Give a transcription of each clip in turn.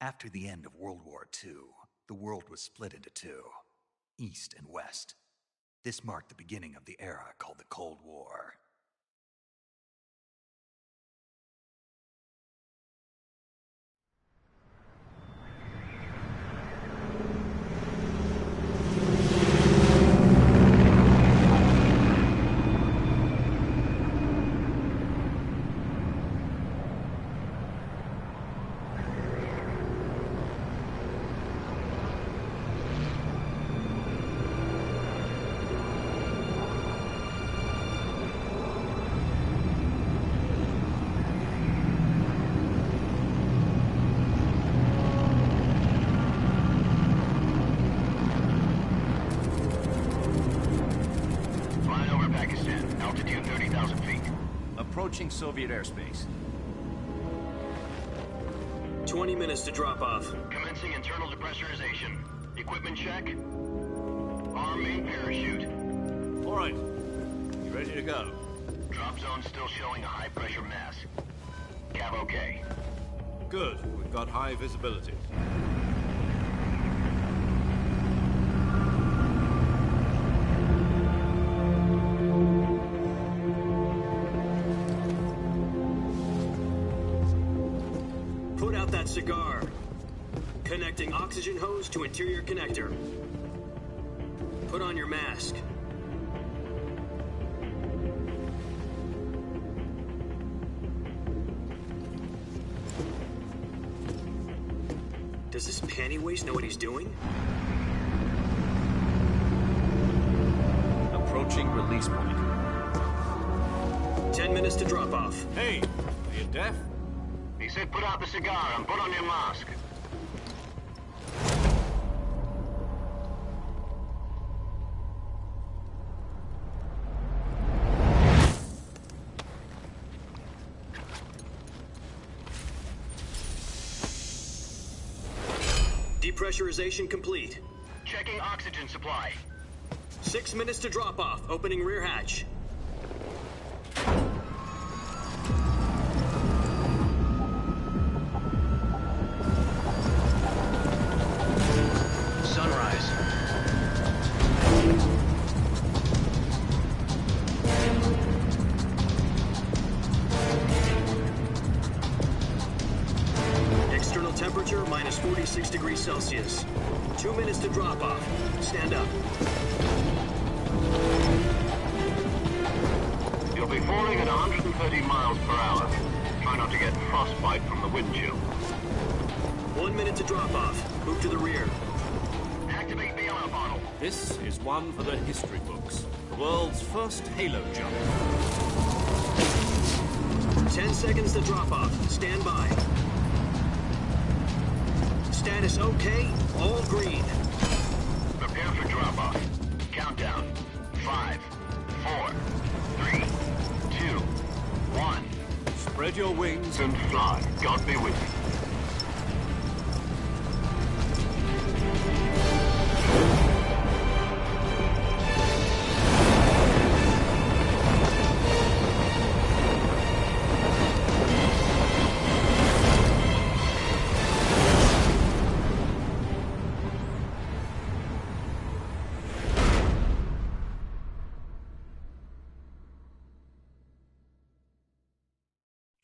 After the end of World War II, the world was split into two, East and West. This marked the beginning of the era called the Cold War. Approaching Soviet airspace. 20 minutes to drop off. Commencing internal depressurization. Equipment check. Arm main parachute. All right. You ready to go? Drop zone still showing a high pressure mass. Cav okay. Good. We've got high visibility. Put out that cigar. Connecting oxygen hose to interior connector. Put on your mask. Does this panty waste know what he's doing? Approaching release point. 10 minutes to drop off. Hey, are you deaf? He said put out the cigar and put on your mask. Depressurization complete. Checking oxygen supply. 6 minutes to drop off. Opening rear hatch. Sunrise. External temperature minus 46 degrees Celsius. 2 minutes to drop off. Stand up. You'll be falling at 130 miles per hour. Try not to get frostbite from the wind chill. 1 minute to drop off. Move to the rear. Activate the air bottle. This is one for the history books. The world's first halo jump. 10 seconds to drop off. Stand by. Status okay. All green. Prepare for drop-off. Countdown. 5, 4, 3, 2, 1. Spread your wings And fly. God be with you.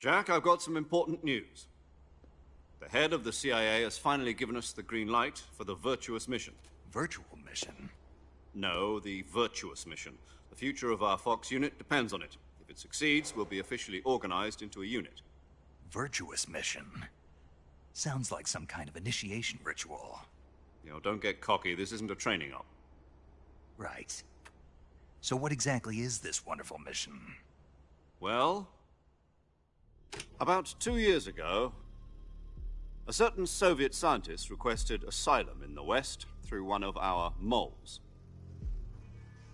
Jack, I've got some important news. The head of the CIA has finally given us the green light for the Virtuous mission. Virtual mission? No, the Virtuous mission. The future of our Fox unit depends on it. If it succeeds, we'll be officially organized into a unit. Virtuous mission? Sounds like some kind of initiation ritual. You know, don't get cocky. This isn't a training op. Right. So what exactly is this wonderful mission? Well, about 2 years ago, a certain Soviet scientist requested asylum in the West through one of our moles.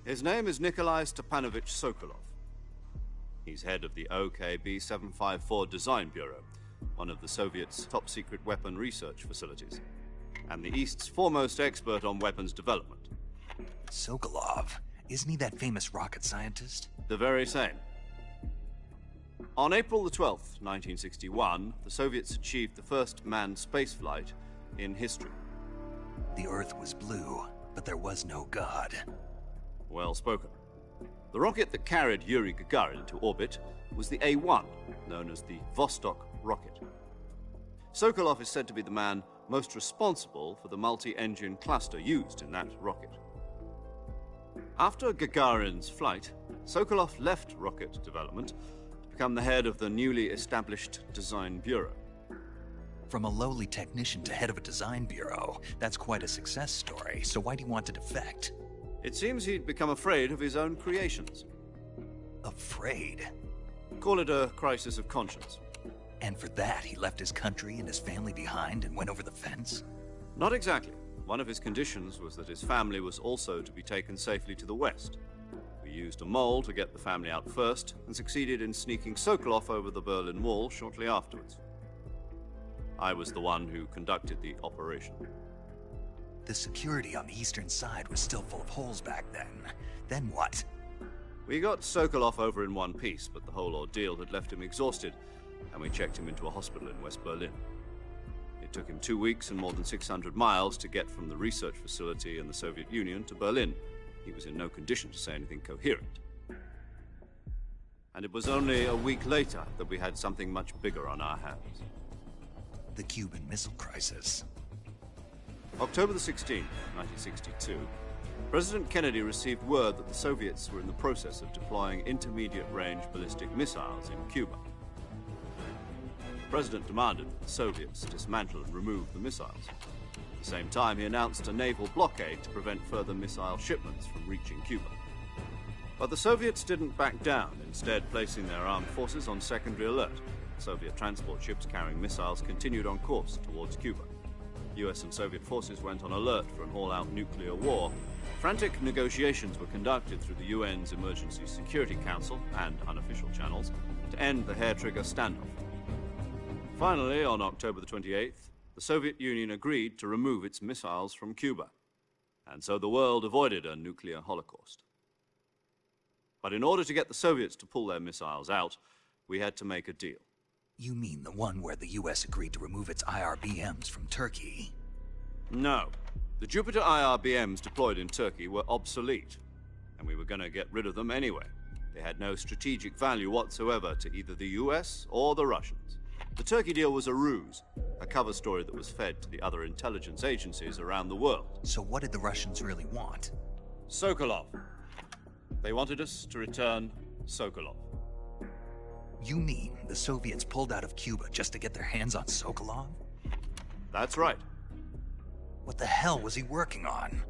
His name is Nikolai Stepanovich Sokolov. He's head of the OKB-754 Design Bureau, one of the Soviets' top-secret weapon research facilities, and the East's foremost expert on weapons development. Sokolov? Isn't he that famous rocket scientist? The very same. On April the 12th, 1961, the Soviets achieved the first manned spaceflight in history. The Earth was blue, but there was no God. Well spoken. The rocket that carried Yuri Gagarin into orbit was the A-1, known as the Vostok rocket. Sokolov is said to be the man most responsible for the multi-engine cluster used in that rocket. After Gagarin's flight, Sokolov left rocket development to become the head of the newly established Design Bureau. From a lowly technician to head of a design bureau, that's quite a success story, so why'd he want to defect? It seems he'd become afraid of his own creations. Afraid? Call it a crisis of conscience. And for that, he left his country and his family behind and went over the fence? Not exactly. One of his conditions was that his family was also to be taken safely to the west. We used a mole to get the family out first, and succeeded in sneaking Sokolov over the Berlin Wall shortly afterwards. I was the one who conducted the operation. The security on the eastern side was still full of holes back then. Then what? We got Sokolov over in one piece, but the whole ordeal had left him exhausted, and we checked him into a hospital in West Berlin. It took him 2 weeks and more than 600 miles to get from the research facility in the Soviet Union to Berlin. He was in no condition to say anything coherent. And it was only a week later that we had something much bigger on our hands. The Cuban Missile Crisis. October the 16th, 1962, President Kennedy received word that the Soviets were in the process of deploying intermediate-range ballistic missiles in Cuba. The President demanded that the Soviets dismantle and remove the missiles. At the same time, he announced a naval blockade to prevent further missile shipments from reaching Cuba. But the Soviets didn't back down, instead placing their armed forces on secondary alert. Soviet transport ships carrying missiles continued on course towards Cuba. US and Soviet forces went on alert for an all-out nuclear war. Frantic negotiations were conducted through the UN's Emergency Security Council and unofficial channels to end the hair-trigger standoff. Finally, on October the 28th, the Soviet Union agreed to remove its missiles from Cuba, and so the world avoided a nuclear holocaust. But in order to get the Soviets to pull their missiles out, we had to make a deal. You mean the one where the US agreed to remove its IRBMs from Turkey? No. The Jupiter IRBMs deployed in Turkey were obsolete, and we were going to get rid of them anyway. They had no strategic value whatsoever to either the US or the Russians. The Turkey deal was a ruse, a cover story that was fed to the other intelligence agencies around the world. So what did the Russians really want? Sokolov. They wanted us to return Sokolov. You mean the Soviets pulled out of Cuba just to get their hands on Sokolov? That's right. What the hell was he working on?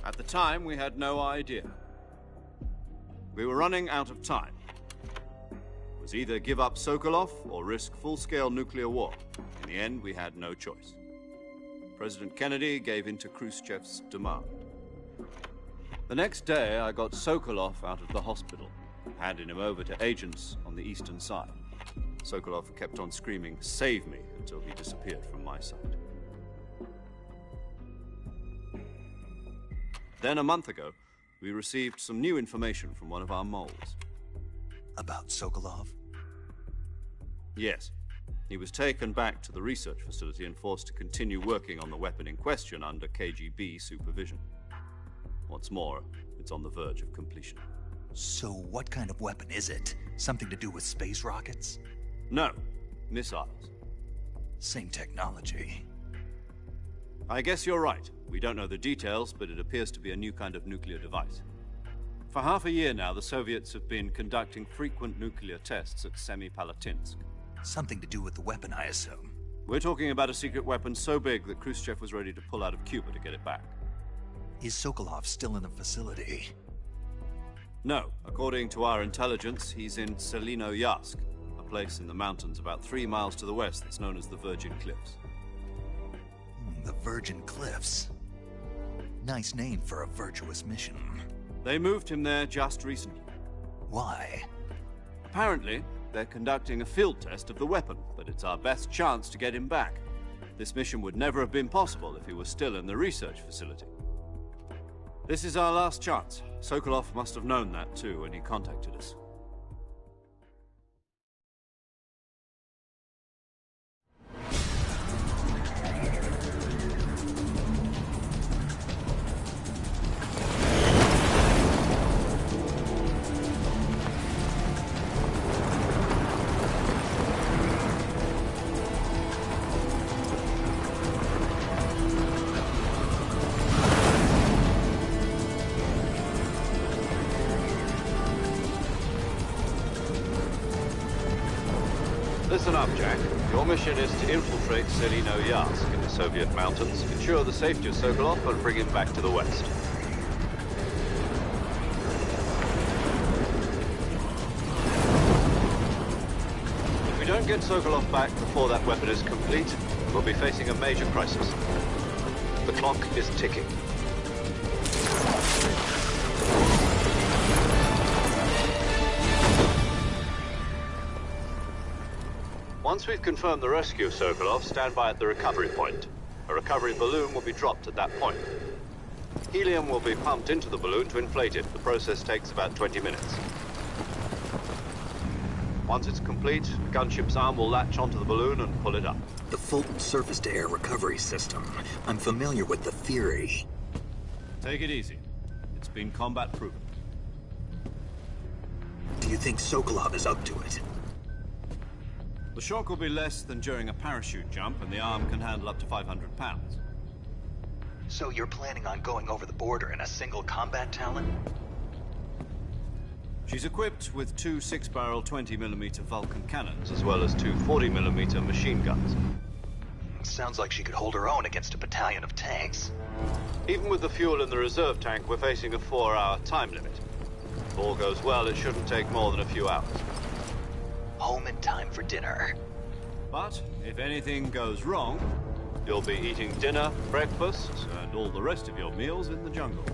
At the time, we had no idea. We were running out of time. It was either give up Sokolov or risk full-scale nuclear war. In the end, we had no choice. President Kennedy gave in to Khrushchev's demand. The next day, I got Sokolov out of the hospital, handing him over to agents on the eastern side. Sokolov kept on screaming, "Save me," until he disappeared from my sight. Then, a month ago, we received some new information from one of our moles. About Sokolov? Yes. He was taken back to the research facility and forced to continue working on the weapon in question under KGB supervision. What's more, it's on the verge of completion. So what kind of weapon is it? Something to do with space rockets? No, missiles. Same technology. I guess you're right. We don't know the details, but it appears to be a new kind of nuclear device. For half a year now, the Soviets have been conducting frequent nuclear tests at Semipalatinsk. Something to do with the weapon, I assume. We're talking about a secret weapon so big that Khrushchev was ready to pull out of Cuba to get it back. Is Sokolov still in the facility? No. According to our intelligence, he's in Selinoyarsk, a place in the mountains about 3 miles to the west that's known as the Virgin Cliffs. The Virgin Cliffs. Nice name for a virtuous mission. They moved him there just recently. Why? Apparently, they're conducting a field test of the weapon, but it's our best chance to get him back. This mission would never have been possible if he was still in the research facility. This is our last chance. Sokolov must have known that too when he contacted us. mission is to infiltrate Selino-Yarsk in the Soviet mountains, ensure the safety of Sokolov, and bring him back to the west. If we don't get Sokolov back before that weapon is complete, we'll be facing a major crisis. The clock is ticking. Once we've confirmed the rescue of Sokolov, stand by at the recovery point. A recovery balloon will be dropped at that point. Helium will be pumped into the balloon to inflate it. The process takes about 20 minutes. Once it's complete, a gunship's arm will latch onto the balloon and pull it up. The Fulton surface-to-air recovery system. I'm familiar with the theory. Take it easy. It's been combat-proven. Do you think Sokolov is up to it? The shock will be less than during a parachute jump, and the arm can handle up to 500 pounds. So you're planning on going over the border in a single combat Talon? She's equipped with two 6-barrel 20mm Vulcan cannons, as well as two 40mm machine guns. Sounds like she could hold her own against a battalion of tanks. Even with the fuel in the reserve tank, we're facing a 4-hour time limit. If all goes well, it shouldn't take more than a few hours. Home in time for dinner. But if anything goes wrong, you'll be eating dinner, breakfast, and all the rest of your meals in the jungle.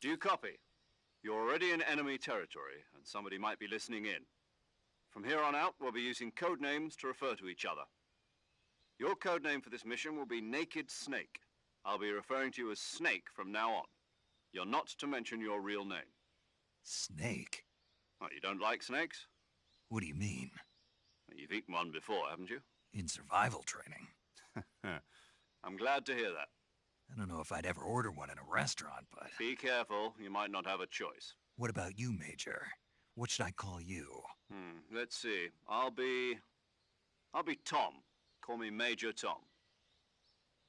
Do you copy? You're already in enemy territory, and somebody might be listening in. From here on out, we'll be using code names to refer to each other. Your code name for this mission will be Naked Snake. I'll be referring to you as Snake from now on. You're not to mention your real name. Snake? What, you don't like snakes? What do you mean? Well, you've eaten one before, haven't you? In survival training. I'm glad to hear that. I don't know if I'd ever order one in a restaurant, but... Be careful, you might not have a choice. What about you, Major? What should I call you? Let's see. I'll be Tom. Call me Major Tom.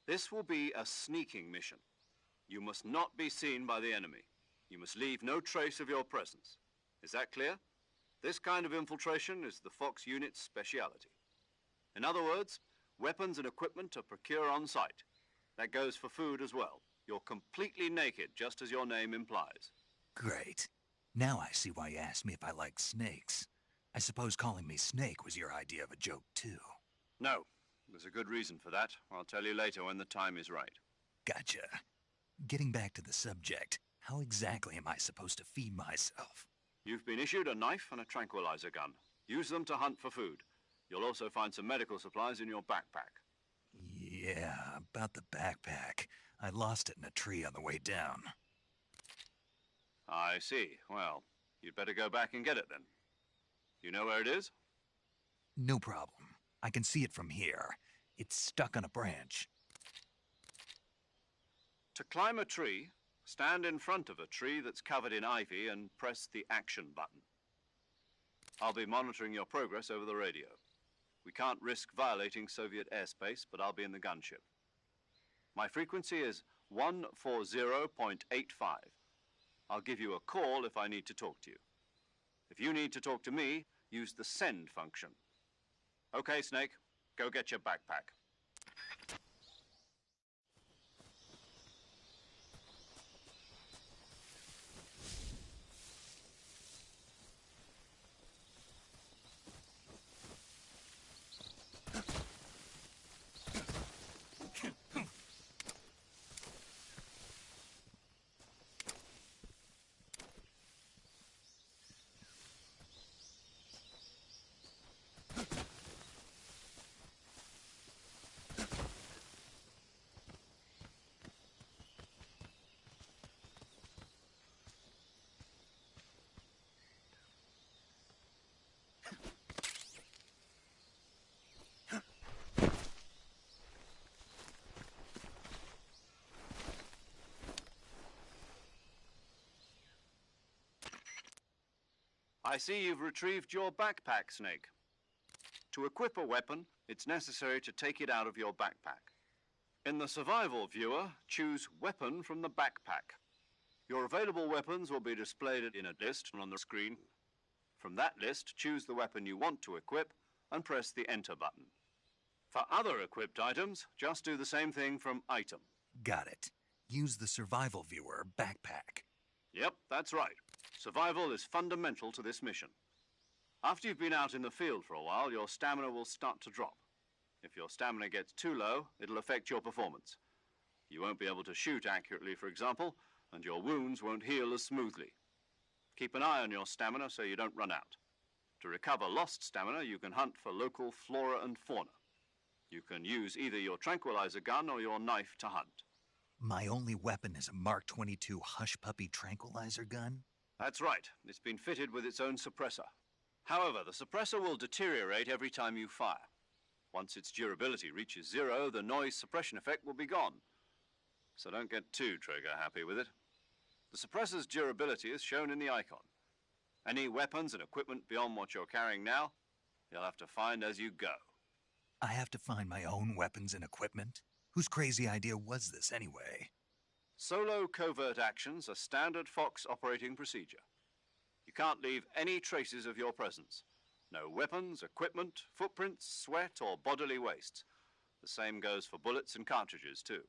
This will be a sneaking mission. You must not be seen by the enemy. You must leave no trace of your presence. Is that clear? This kind of infiltration is the Fox unit's speciality. In other words, weapons and equipment are procured on site. That goes for food as well. You're completely naked, just as your name implies. Great. Now I see why you asked me if I like snakes. I suppose calling me Snake was your idea of a joke, too. No. There's a good reason for that. I'll tell you later when the time is right. Gotcha. Getting back to the subject, how exactly am I supposed to feed myself? You've been issued a knife and a tranquilizer gun. Use them to hunt for food. You'll also find some medical supplies in your backpack. Yeah, about the backpack. I lost it in a tree on the way down. I see. Well, you'd better go back and get it then. You know where it is? No problem. I can see it from here. It's stuck on a branch. To climb a tree, stand in front of a tree that's covered in ivy and press the action button. I'll be monitoring your progress over the radio. We can't risk violating Soviet airspace, but I'll be in the gunship. My frequency is 140.85. I'll give you a call if I need to talk to you. If you need to talk to me, use the send function. Okay, Snake, go get your backpack. I see you've retrieved your backpack, Snake. To equip a weapon, it's necessary to take it out of your backpack. In the survival viewer, choose Weapon from the backpack. Your available weapons will be displayed in a list on the screen. From that list, choose the weapon you want to equip and press the Enter button. For other equipped items, just do the same thing from Item. Got it. Use the survival viewer backpack. Yep, that's right. Survival is fundamental to this mission. After you've been out in the field for a while, your stamina will start to drop. If your stamina gets too low, it'll affect your performance. You won't be able to shoot accurately, for example, and your wounds won't heal as smoothly. Keep an eye on your stamina so you don't run out. To recover lost stamina, you can hunt for local flora and fauna. You can use either your tranquilizer gun or your knife to hunt. My only weapon is a Mark 22 Hush Puppy tranquilizer gun? That's right. It's been fitted with its own suppressor. However, the suppressor will deteriorate every time you fire. Once its durability reaches 0, the noise suppression effect will be gone. So don't get too trigger happy with it. The suppressor's durability is shown in the icon. Any weapons and equipment beyond what you're carrying now, you'll have to find as you go. I have to find my own weapons and equipment? Whose crazy idea was this anyway? Solo covert actions are standard Fox operating procedure. You can't leave any traces of your presence. No weapons, equipment, footprints, sweat, or bodily waste. The same goes for bullets and cartridges, too.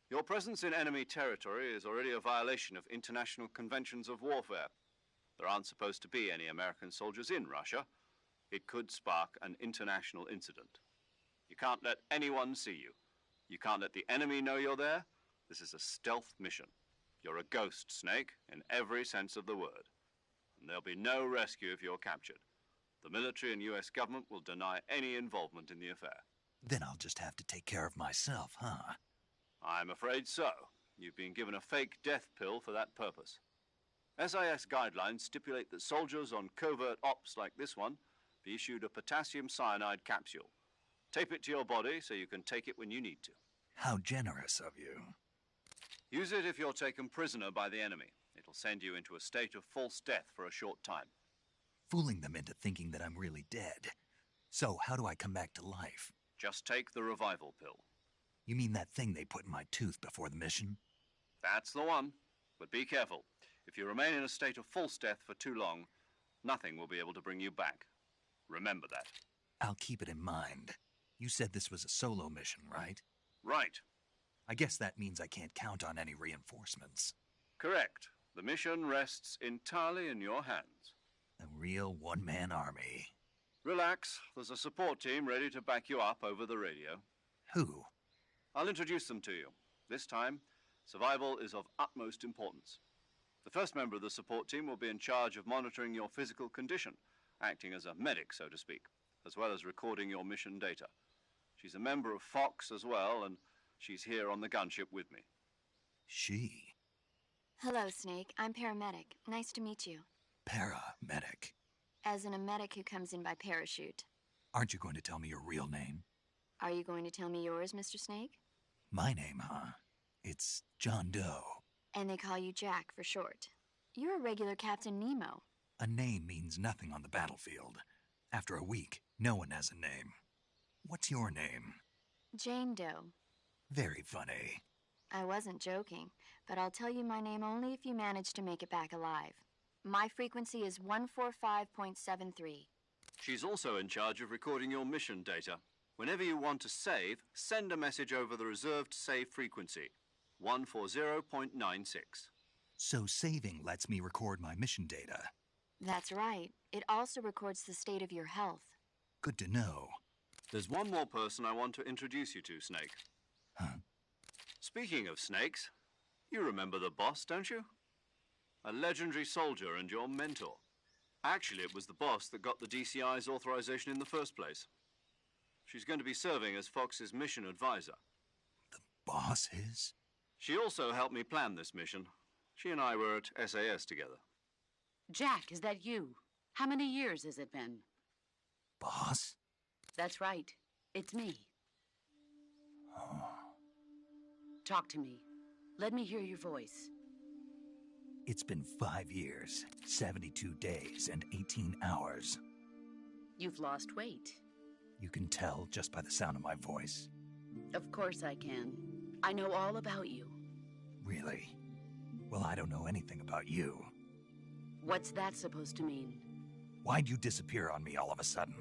Your presence in enemy territory is already a violation of international conventions of warfare. There aren't supposed to be any American soldiers in Russia. It could spark an international incident. You can't let anyone see you. You can't let the enemy know you're there. This is a stealth mission. You're a ghost, Snake, in every sense of the word. And there'll be no rescue if you're captured. The military and US government will deny any involvement in the affair. Then I'll just have to take care of myself, huh? I'm afraid so. You've been given a fake death pill for that purpose. SIS guidelines stipulate that soldiers on covert ops like this one be issued a potassium cyanide capsule. Tape it to your body so you can take it when you need to. How generous of you. Use it if you're taken prisoner by the enemy. It'll send you into a state of false death for a short time. Fooling them into thinking that I'm really dead. So, how do I come back to life? Just take the revival pill. You mean that thing they put in my tooth before the mission? That's the one. But be careful. If you remain in a state of false death for too long, nothing will be able to bring you back. Remember that. I'll keep it in mind. You said this was a solo mission, right? Right. I guess that means I can't count on any reinforcements. Correct. The mission rests entirely in your hands. A real one-man army. Relax. There's a support team ready to back you up over the radio. Who? I'll introduce them to you. This time, survival is of utmost importance. The first member of the support team will be in charge of monitoring your physical condition, acting as a medic, so to speak, as well as recording your mission data. She's a member of Fox as well, and she's here on the gunship with me. She? Hello, Snake. I'm paramedic. Nice to meet you. Paramedic. As in a medic who comes in by parachute. Aren't you going to tell me your real name? Are you going to tell me yours, Mr. Snake? My name, huh? It's John Doe. And they call you Jack for short. You're a regular Captain Nemo. A name means nothing on the battlefield. After a week, no one has a name. What's your name? Jane Doe. Very funny. I wasn't joking, but I'll tell you my name only if you manage to make it back alive. My frequency is 145.73. She's also in charge of recording your mission data. Whenever you want to save, send a message over the reserved save frequency, 140.96. So saving lets me record my mission data. That's right. It also records the state of your health. Good to know. There's one more person I want to introduce you to, Snake. Huh? Speaking of snakes, you remember the boss, don't you? A legendary soldier and your mentor. Actually, it was the boss that got the DCI's authorization in the first place. She's going to be serving as Fox's mission advisor. The boss is? She also helped me plan this mission. She and I were at SAS together. Jack, is that you? How many years has it been? Boss? That's right. It's me. Talk to me. Let me hear your voice. It's been 5 years, 72 days, and 18 hours. You've lost weight. You can tell just by the sound of my voice. Of course I can. I know all about you. Really? Well, I don't know anything about you. What's that supposed to mean? Why'd you disappear on me all of a sudden?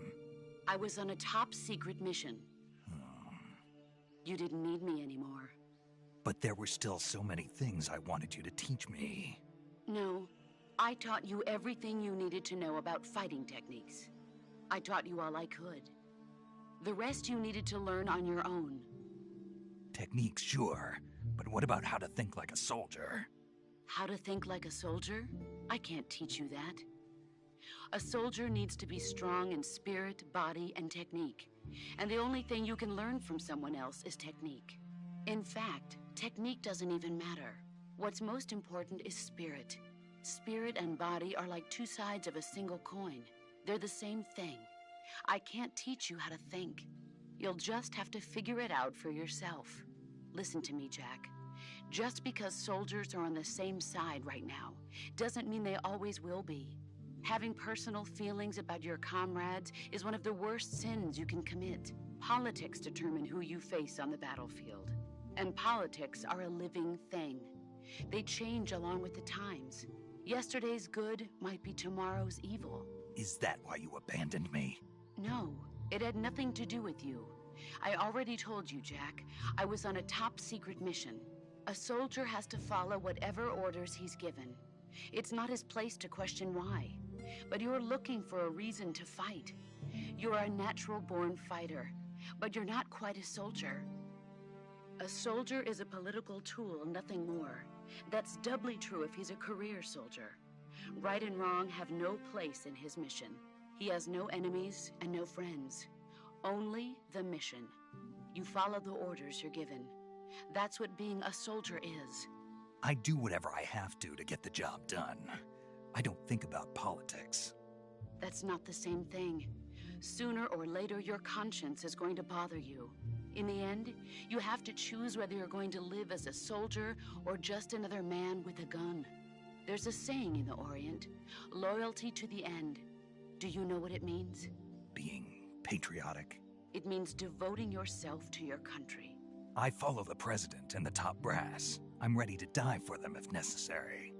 I was on a top-secret mission. You didn't need me anymore. But there were still so many things I wanted you to teach me. No, I taught you everything you needed to know about fighting techniques. I taught you all I could. The rest you needed to learn on your own. Techniques, sure. But what about how to think like a soldier? How to think like a soldier? I can't teach you that. A soldier needs to be strong in spirit, body, and technique. And the only thing you can learn from someone else is technique. In fact, technique doesn't even matter. What's most important is spirit. Spirit and body are like two sides of a single coin. They're the same thing. I can't teach you how to think. You'll just have to figure it out for yourself. Listen to me, Jack. Just because soldiers are on the same side right now doesn't mean they always will be. Having personal feelings about your comrades is one of the worst sins you can commit. Politics determine who you face on the battlefield. And politics are a living thing. They change along with the times. Yesterday's good might be tomorrow's evil. Is that why you abandoned me? No, it had nothing to do with you. I already told you, Jack. I was on a top-secret mission. A soldier has to follow whatever orders he's given. It's not his place to question why. But you're looking for a reason to fight. You're a natural-born fighter, but you're not quite a soldier. A soldier is a political tool, nothing more. That's doubly true if he's a career soldier. Right and wrong have no place in his mission. He has no enemies and no friends. Only the mission. You follow the orders you're given. That's what being a soldier is. I do whatever I have to get the job done. I don't think about politics. That's not the same thing. Sooner or later, your conscience is going to bother you. In the end, you have to choose whether you're going to live as a soldier or just another man with a gun. There's a saying in the Orient, loyalty to the end. Do you know what it means? Being patriotic. It means devoting yourself to your country. I follow the president and the top brass. I'm ready to die for them if necessary.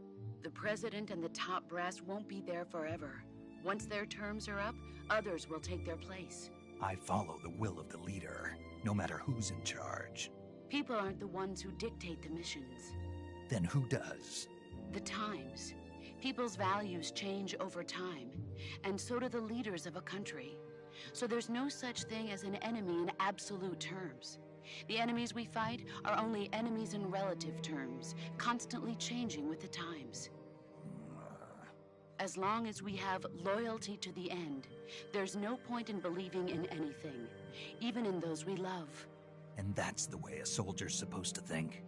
The president and the top brass won't be there forever. Once their terms are up, others will take their place. I follow the will of the leader, no matter who's in charge. People aren't the ones who dictate the missions. Then who does? The times. People's values change over time, and so do the leaders of a country. So there's no such thing as an enemy in absolute terms. The enemies we fight are only enemies in relative terms, constantly changing with the times. As long as we have loyalty to the end, there's no point in believing in anything, even in those we love. And that's the way a soldier's supposed to think?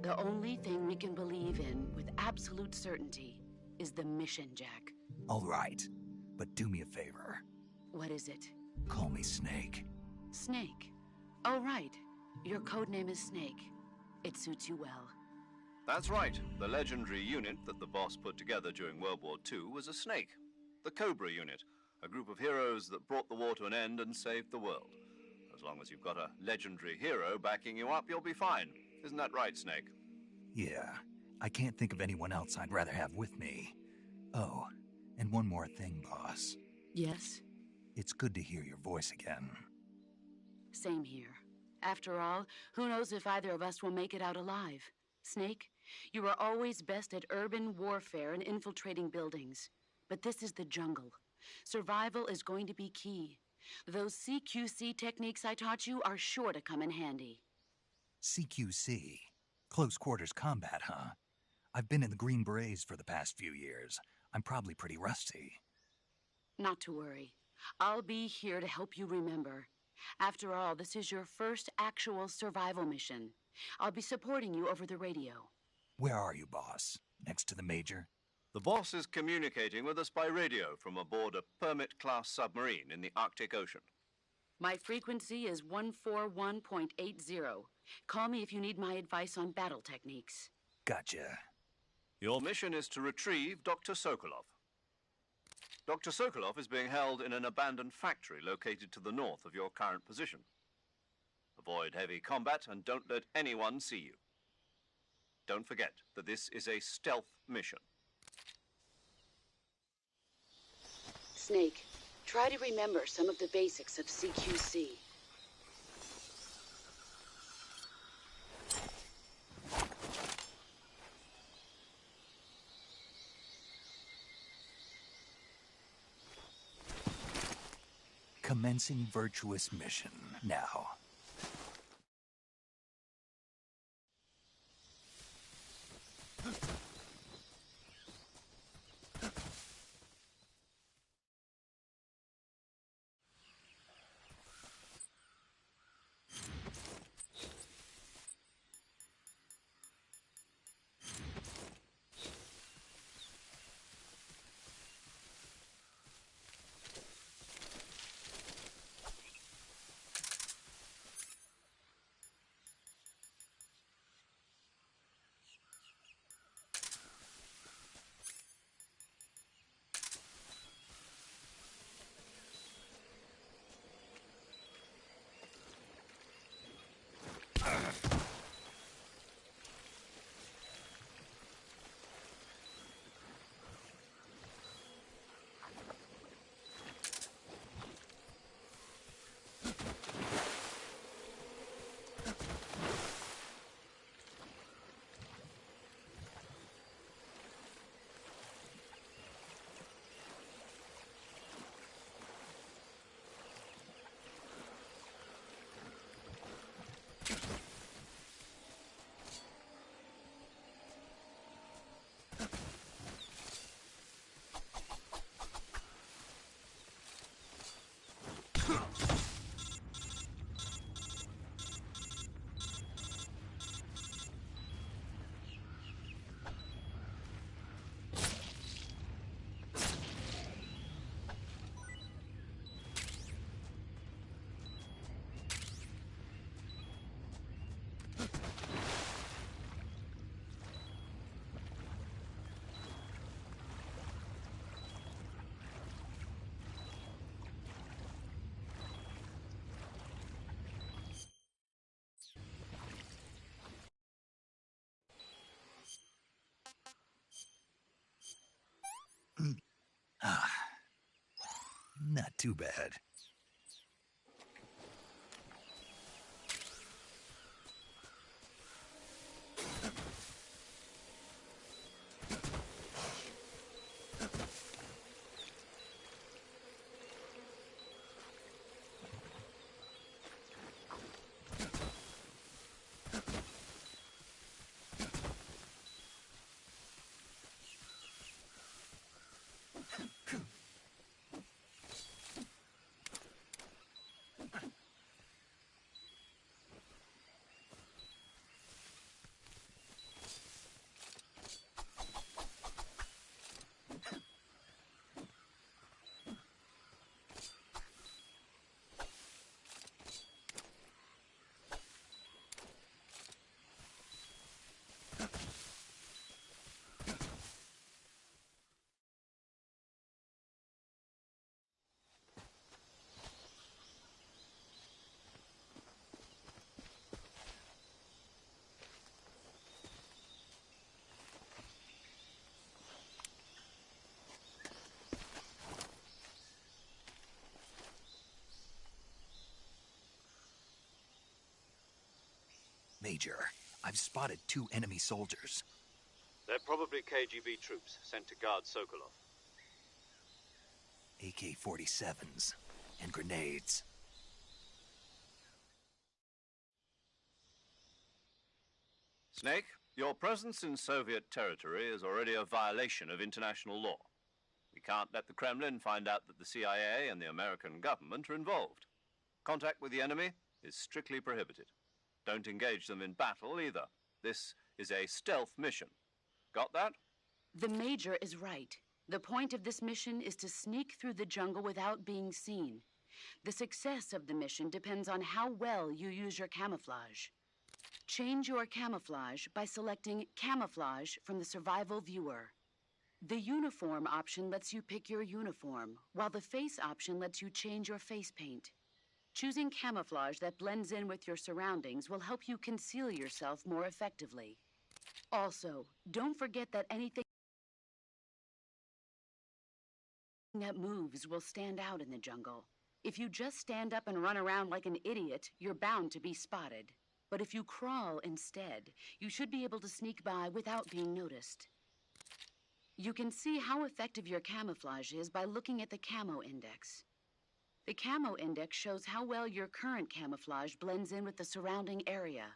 The only thing we can believe in with absolute certainty is the mission, Jack. All right, but do me a favor. What is it? Call me Snake. Snake. Oh, right. Your code name is Snake. It suits you well. That's right. The legendary unit that the boss put together during World War II was a snake. The Cobra unit, a group of heroes that brought the war to an end and saved the world. As long as you've got a legendary hero backing you up, you'll be fine. Isn't that right, Snake? Yeah, I can't think of anyone else I'd rather have with me. Oh, and one more thing, boss. Yes? It's good to hear your voice again. Same here. After all, who knows if either of us will make it out alive? Snake, you are always best at urban warfare and infiltrating buildings. But this is the jungle. Survival is going to be key. Those CQC techniques I taught you are sure to come in handy. CQC? Close quarters combat, huh? I've been in the Green Berets for the past few years. I'm probably pretty rusty. Not to worry. I'll be here to help you remember. After all, this is your first actual survival mission. I'll be supporting you over the radio. Where are you, boss? Next to the Major? The boss is communicating with us by radio from aboard a Permit-class submarine in the Arctic Ocean. My frequency is 141.80. Call me if you need my advice on battle techniques. Gotcha. Your mission is to retrieve Dr. Sokolov. Dr. Sokolov is being held in an abandoned factory located to the north of your current position. Avoid heavy combat and don't let anyone see you. Don't forget that this is a stealth mission. Snake, try to remember some of the basics of CQC. Commencing virtuous mission now. Not too bad. Major, I've spotted 2 enemy soldiers. They're probably KGB troops sent to guard Sokolov. AK-47s and grenades. Snake, your presence in Soviet territory is already a violation of international law. We can't let the Kremlin find out that the CIA and the American government are involved. Contact with the enemy is strictly prohibited. Don't engage them in battle either. This is a stealth mission. Got that? The Major is right. The point of this mission is to sneak through the jungle without being seen. The success of the mission depends on how well you use your camouflage. Change your camouflage by selecting Camouflage from the Survival Viewer. The Uniform option lets you pick your uniform, while the Face option lets you change your face paint. Choosing camouflage that blends in with your surroundings will help you conceal yourself more effectively. Also, don't forget that anything that moves will stand out in the jungle. If you just stand up and run around like an idiot, you're bound to be spotted. But if you crawl instead, you should be able to sneak by without being noticed. You can see how effective your camouflage is by looking at the Camo Index. The Camo Index shows how well your current camouflage blends in with the surrounding area.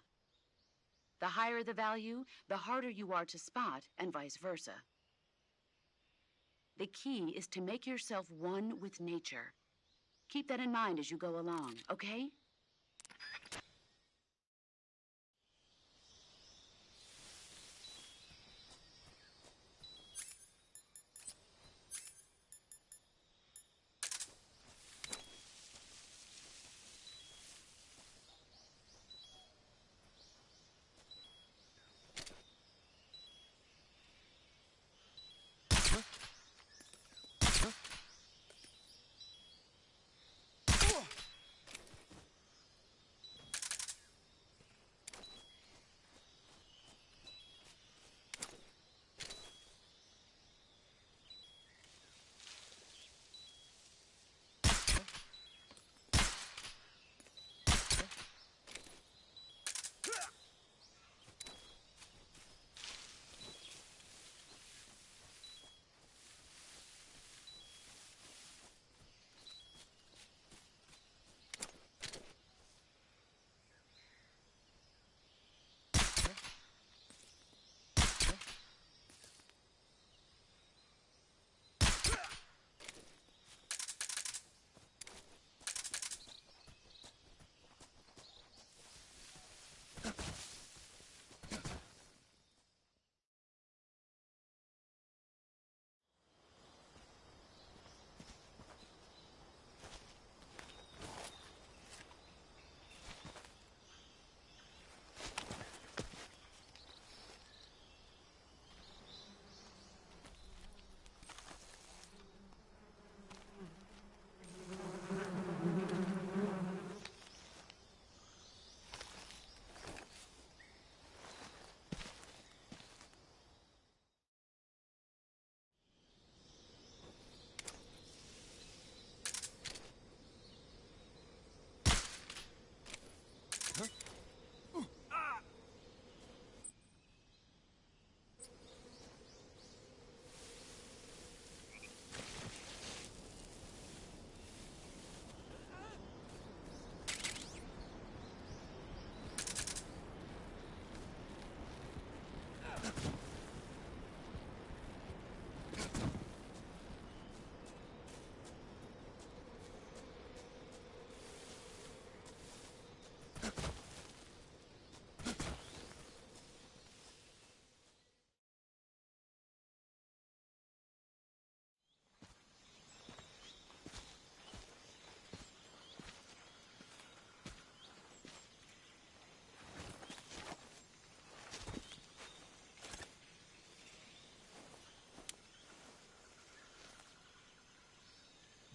The higher the value, the harder you are to spot, and vice versa. The key is to make yourself one with nature. Keep that in mind as you go along, okay?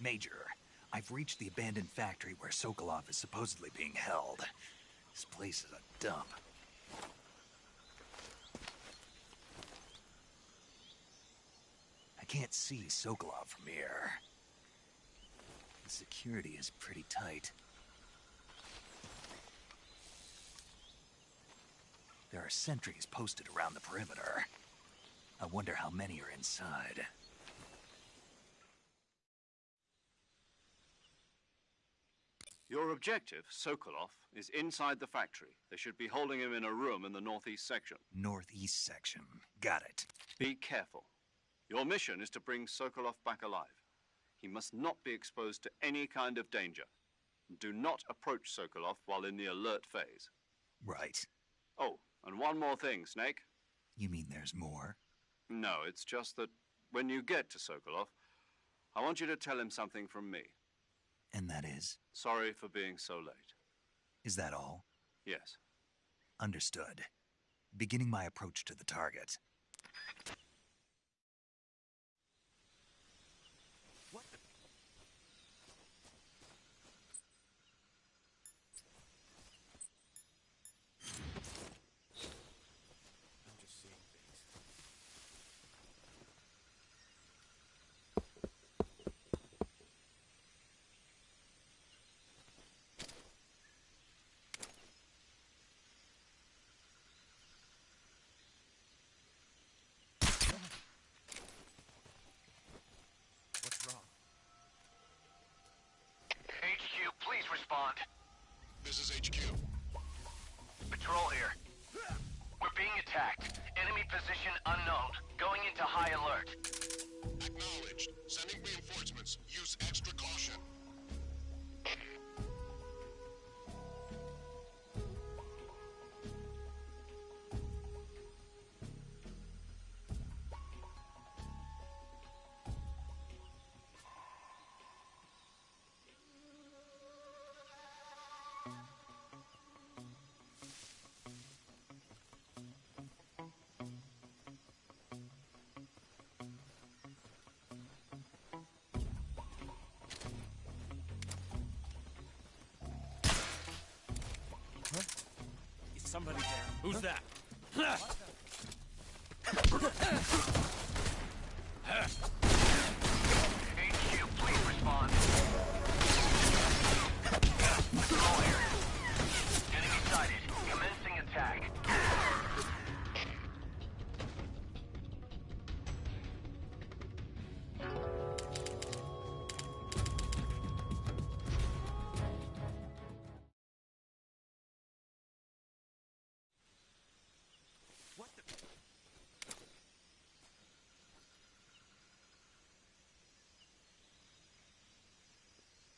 Major, I've reached the abandoned factory where Sokolov is supposedly being held. This place is a dump. I can't see Sokolov from here. The security is pretty tight. There are sentries posted around the perimeter. I wonder how many are inside. Your objective, Sokolov, is inside the factory. They should be holding him in a room in the northeast section. Northeast section. Got it. Be careful. Your mission is to bring Sokolov back alive. He must not be exposed to any kind of danger. Do not approach Sokolov while in the alert phase. Right. Oh, and one more thing, Snake. You mean there's more? No, it's just that when you get to Sokolov, I want you to tell him something from me. And that is? Sorry for being so late. Is that all? Yes. Understood. Beginning my approach to the target. Respond. This is HQ. Patrol here. We're being attacked. Enemy position unknown. Going into high alert. Acknowledged. Sending reinforcements. Use extra caution. Somebody there. Who's that? HQ, please respond. Patrol here. Enemy sighted. Commencing attack.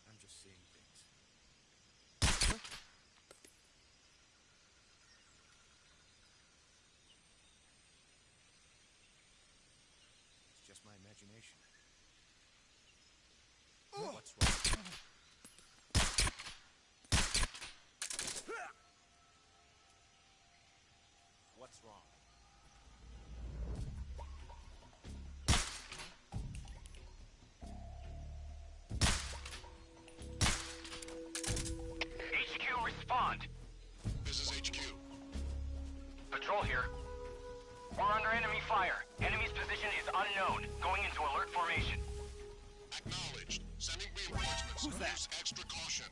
I'm just seeing things. It's just my imagination. What's wrong? What's wrong? HQ, respond. This is HQ. Patrol here. We're under enemy fire. Enemy's position is unknown. Going into alert formation. Acknowledged. Sending reinforcements. Who's that? Use extra caution.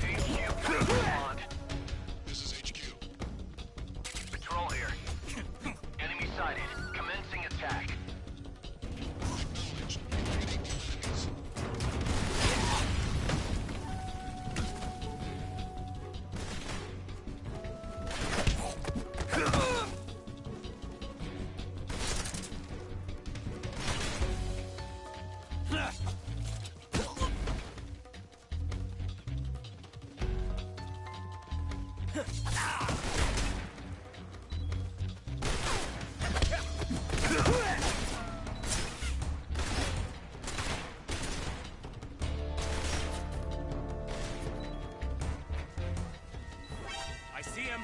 HQ, please respond. This is HQ. Patrol here. Enemy sighted. Commencing attack. Acknowledged. Retreating enemies. I see him.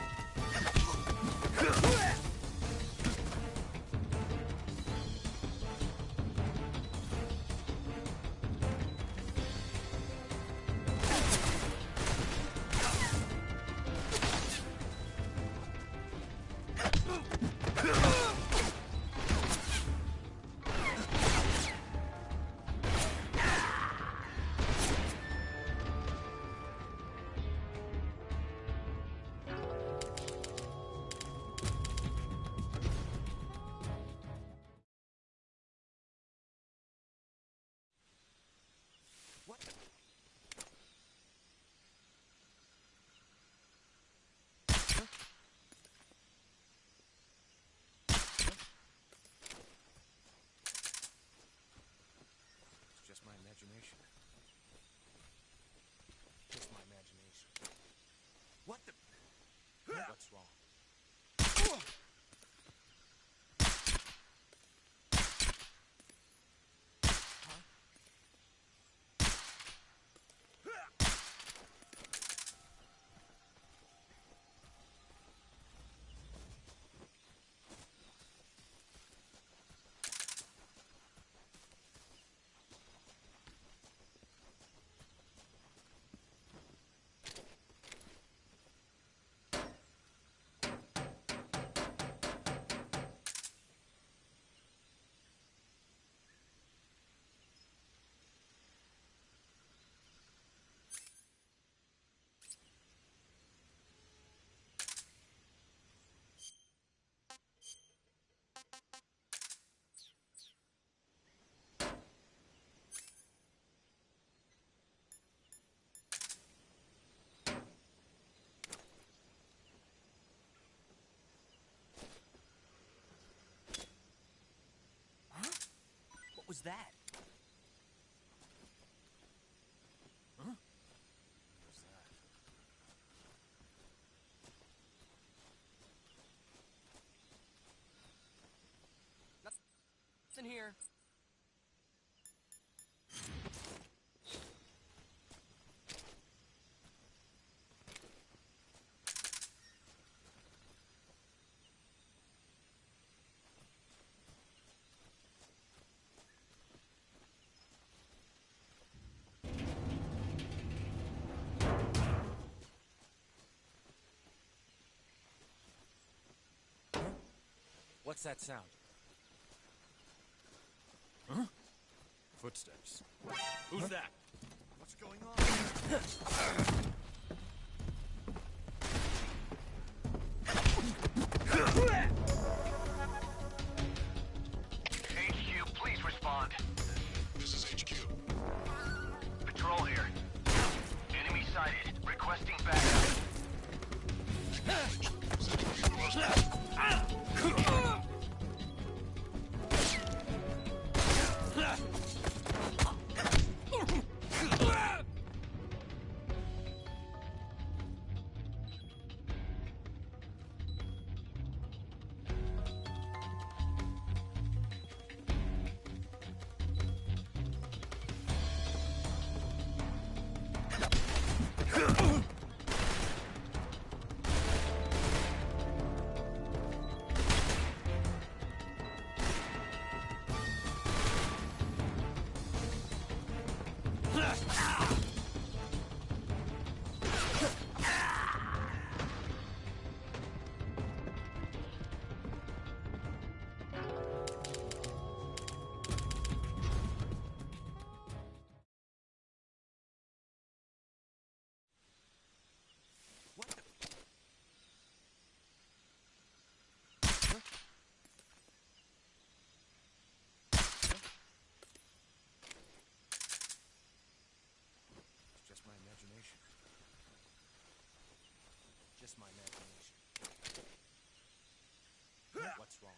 that? Huh? What's that? Nothing here. What's that sound? Huh? Footsteps. Who's that? What's going on? HQ, please respond. This is HQ. Patrol here. Enemy sighted. Requesting backup. Acknowledged. Sending reinforcements. It's just my imagination. Just my imagination. What's wrong?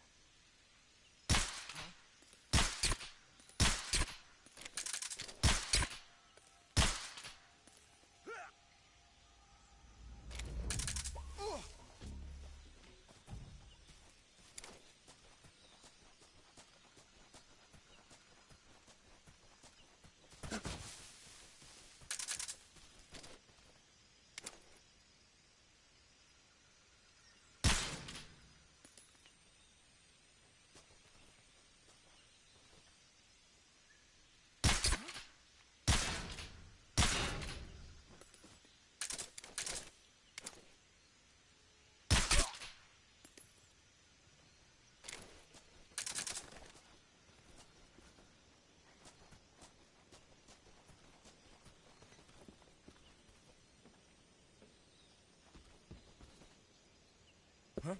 Huh?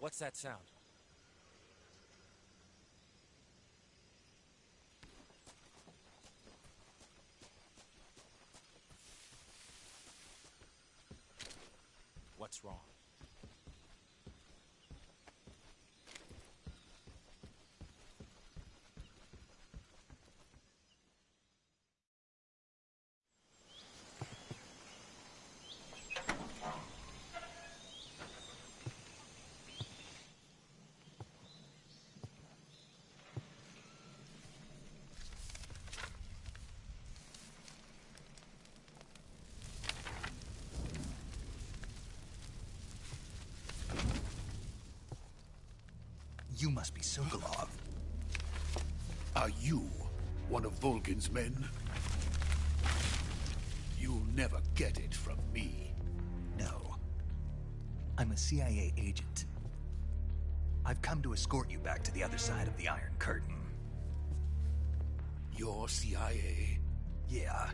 What's that sound? What's wrong? You must be Sokolov. Are you one of Volgin's men? You'll never get it from me. No. I'm a CIA agent. I've come to escort you back to the other side of the Iron Curtain. You're CIA? Yeah.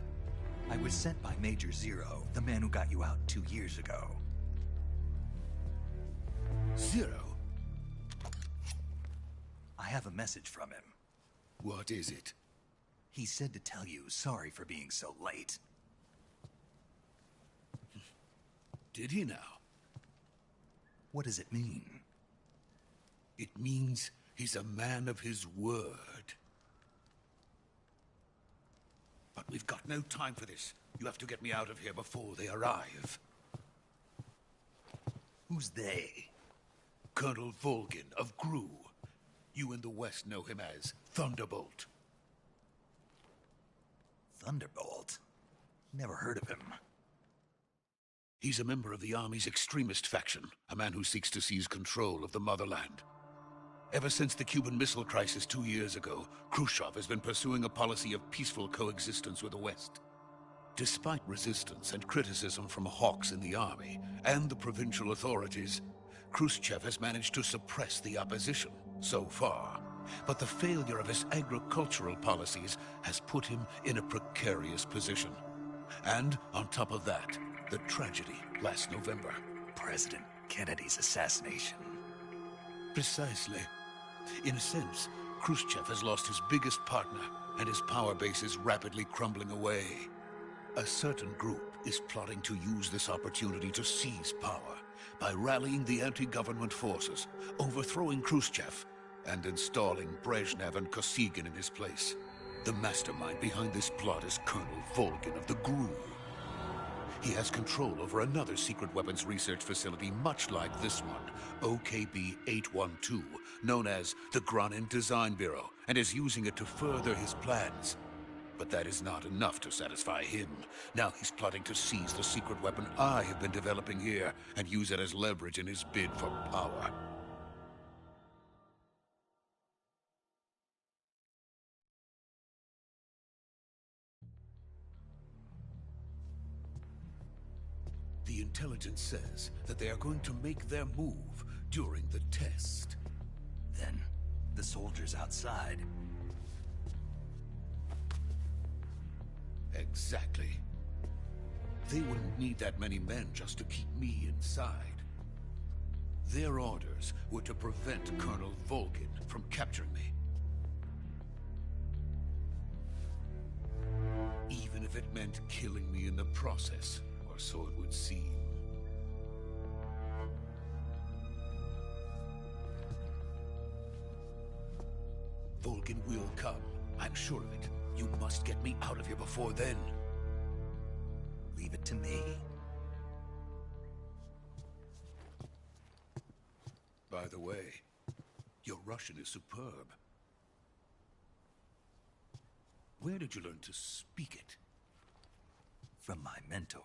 I was sent by Major Zero, the man who got you out 2 years ago. Zero? I have a message from him. What is it? He said to tell you sorry for being so late. Did he now? What does it mean? It means he's a man of his word. But we've got no time for this. You have to get me out of here before they arrive. Who's they? Colonel Volgin of Gru. You in the West know him as Thunderbolt. Thunderbolt? Never heard of him. He's a member of the Army's extremist faction, a man who seeks to seize control of the motherland. Ever since the Cuban Missile Crisis 2 years ago, Khrushchev has been pursuing a policy of peaceful coexistence with the West. Despite resistance and criticism from hawks in the army and the provincial authorities, Khrushchev has managed to suppress the opposition so far. But the failure of his agricultural policies has put him in a precarious position. And on top of that, the tragedy last November. President Kennedy's assassination. Precisely. In a sense, Khrushchev has lost his biggest partner, and his power base is rapidly crumbling away. A certain group is plotting to use this opportunity to seize power by rallying the anti-government forces, overthrowing Khrushchev, and installing Brezhnev and Kosygin in his place. The mastermind behind this plot is Colonel Volgin of the GRU. He has control over another secret weapons research facility much like this one, OKB-812, known as the Granin Design Bureau, and is using it to further his plans. But that is not enough to satisfy him. Now he's plotting to seize the secret weapon I have been developing here and use it as leverage in his bid for power. The intelligence says that they are going to make their move during the test. Then, the soldiers outside. Exactly. They wouldn't need that many men just to keep me inside. Their orders were to prevent Colonel Volgin from capturing me. Even if it meant killing me in the process, or so it would seem. Volgin will come. I'm sure of it. You must get me out of here before then. Leave it to me. By the way, your Russian is superb. Where did you learn to speak it? From my mentor.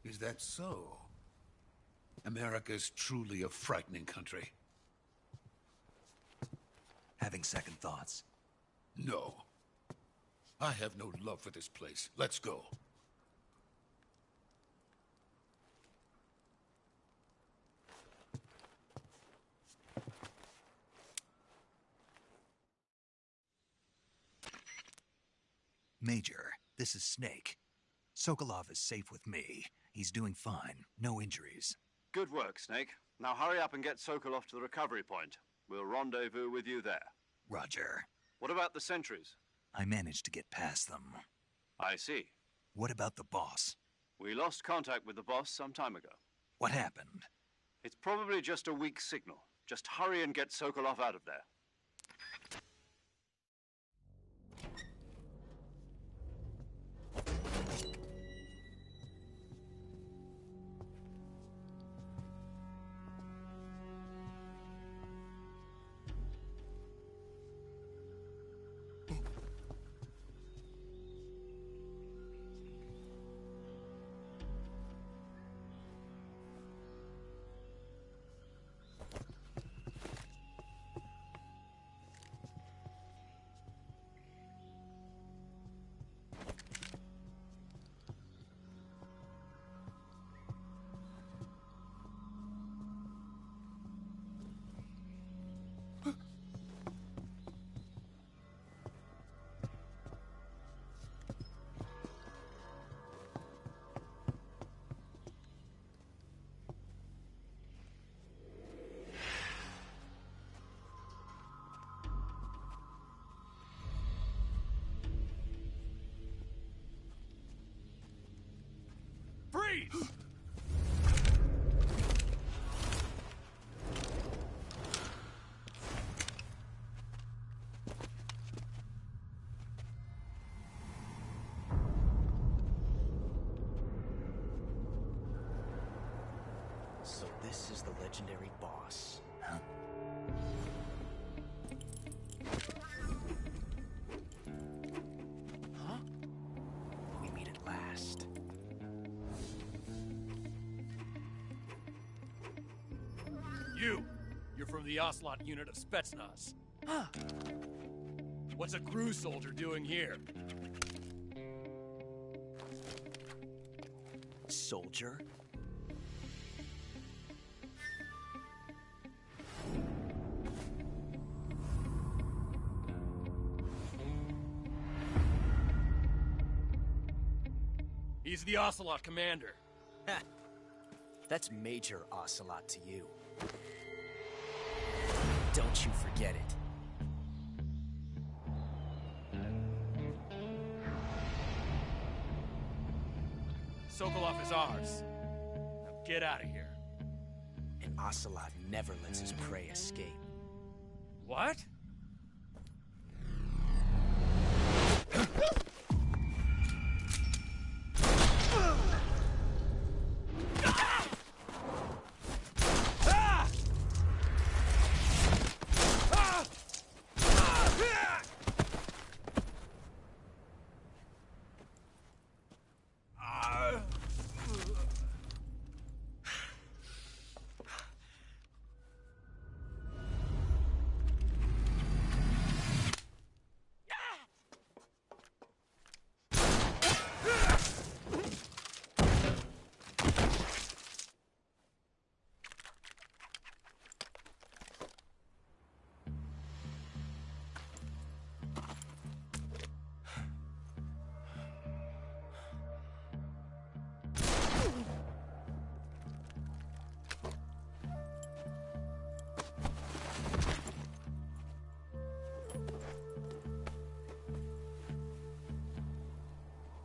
Is that so? America's truly a frightening country. Having second thoughts. No. I have no love for this place. Let's go. Major, this is Snake. Sokolov is safe with me. He's doing fine. No injuries. Good work, Snake. Now hurry up and get Sokolov to the recovery point. We'll rendezvous with you there. Roger. What about the sentries? I managed to get past them. I see. What about the boss? We lost contact with the boss some time ago. What happened? It's probably just a weak signal. Just hurry and get Sokolov out of there. Freeze! This is the legendary boss. Huh? Huh? We meet at last. You're from the Ocelot unit of Spetsnaz. What's a crew soldier doing here? Soldier? He's the Ocelot commander. Ha! That's Major Ocelot to you. Don't you forget it. Sokolov is ours. Now get out of here. And Ocelot never lets his prey escape. What?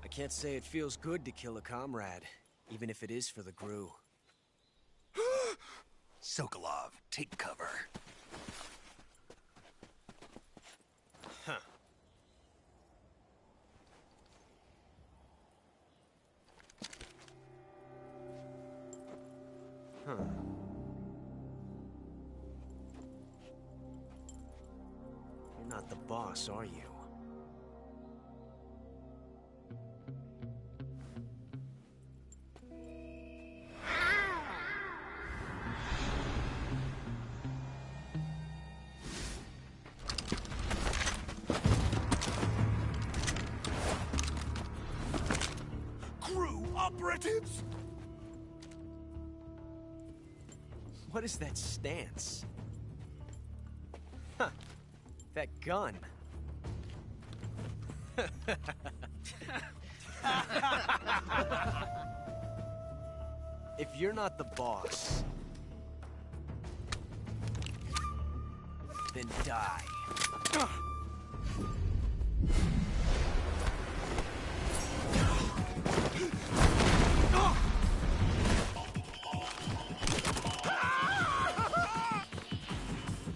I can't say it feels good to kill a comrade, even if it is for the Gru. Sokolov, take cover. Huh. Huh. You're not the boss, are you? Operatives? What is that stance? Huh. That gun. If you're not the boss, then die.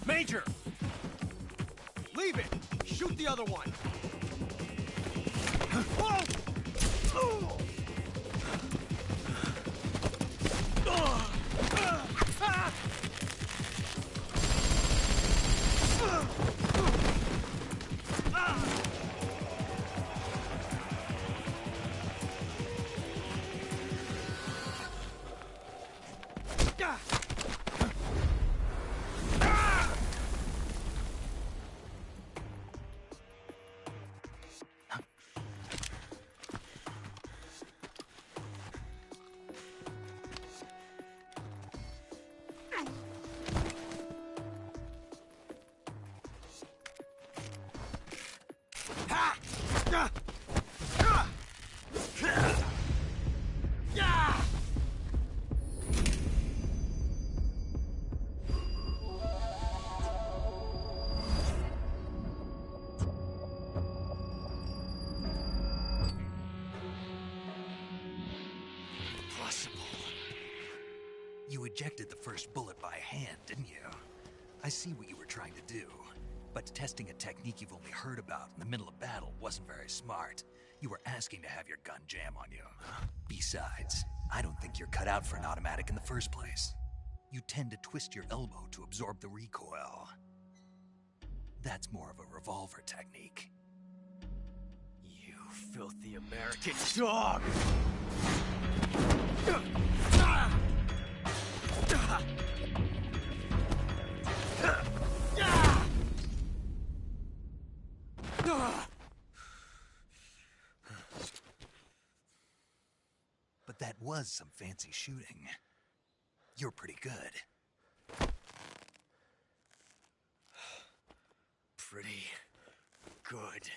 Major! Leave it! Shoot the other one! You ejected the first bullet by hand, didn't you? I see what you were trying to do. But testing a technique you've only heard about in the middle of battle wasn't very smart. You were asking to have your gun jam on you. Besides, I don't think you're cut out for an automatic in the first place. you tend to twist your elbow to absorb the recoil. That's more of a revolver technique. You filthy American dog! But that was some fancy shooting. You're pretty good. Pretty good.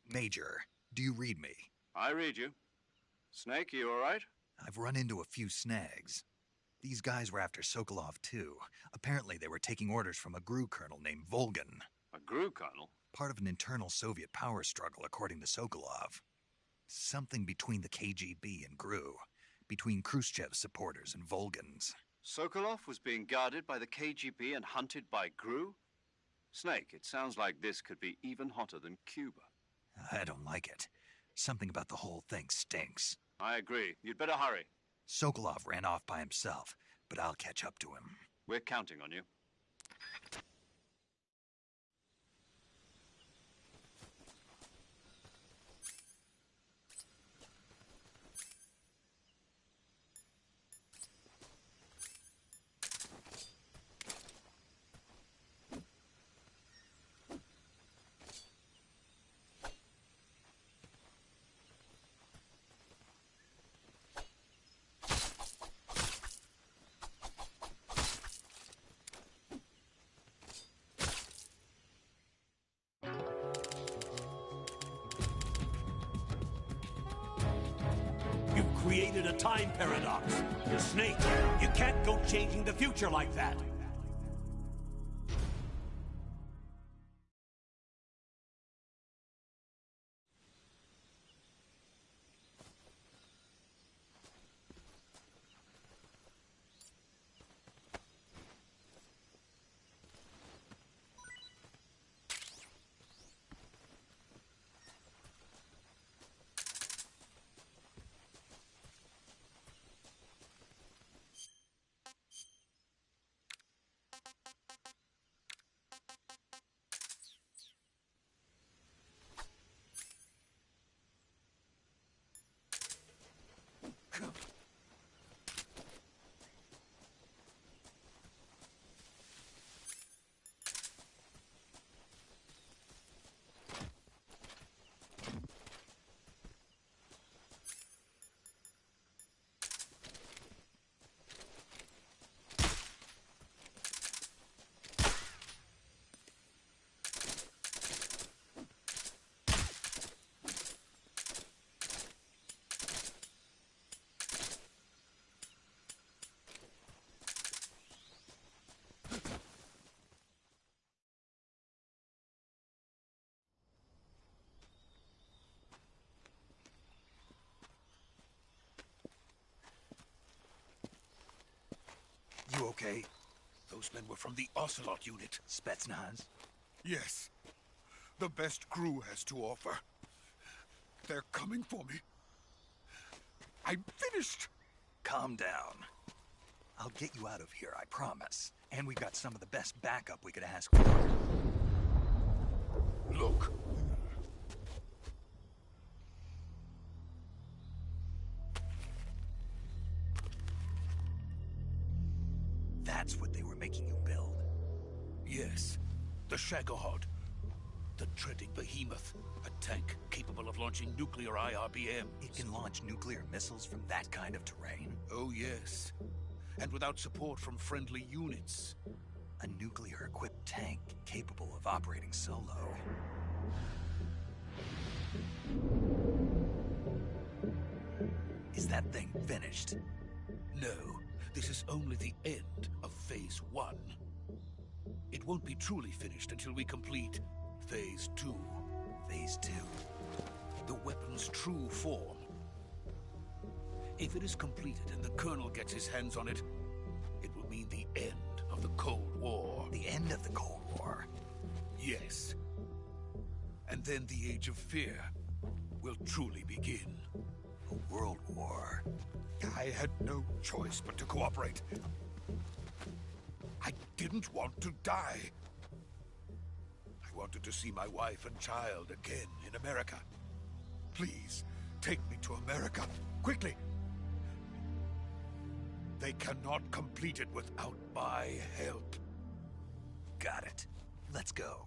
Major, do you read me? I read you. Snake, you all right? I've run into a few snags. These guys were after Sokolov, too. Apparently, they were taking orders from a GRU colonel named Volgin. A GRU colonel? Part of an internal Soviet power struggle, according to Sokolov. Something between the KGB and GRU. Between Khrushchev's supporters and Volgin's. Sokolov was being guarded by the KGB and hunted by GRU? Snake, it sounds like this could be even hotter than Cuba. I don't like it. Something about the whole thing stinks. I agree. You'd better hurry. Sokolov ran off by himself, but I'll catch up to him. We're counting on you. You've created a time paradox. Snake, you can't go changing the future like that. You okay? Those men were from the Ocelot unit. Spetsnaz? Yes. The best GRU has to offer. They're coming for me. I'm finished. Calm down. I'll get you out of here, I promise. And we've got some of the best backup we could ask for. Look. That's what they were making you build? Yes. The Shagohod. The dreaded behemoth. A tank capable of launching nuclear IRBM. It can launch nuclear missiles from that kind of terrain? Oh, yes. And without support from friendly units. A nuclear-equipped tank capable of operating solo. Is that thing finished? No. This is only the end of Phase 1. It won't be truly finished until we complete Phase 2. Phase 2? The weapon's true form. If it is completed and the Colonel gets his hands on it, it will mean the end of the Cold War. The end of the Cold War? Yes. And then the Age of Fear will truly begin. A world war? I had no choice but to cooperate. I didn't want to die. I wanted to see my wife and child again in America. Please, take me to America, quickly. They cannot complete it without my help. Got it. Let's go.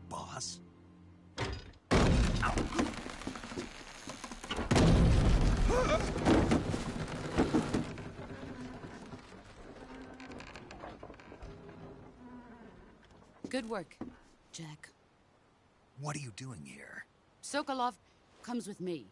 Boss? Good work, Jack. What are you doing here? Sokolov comes with me.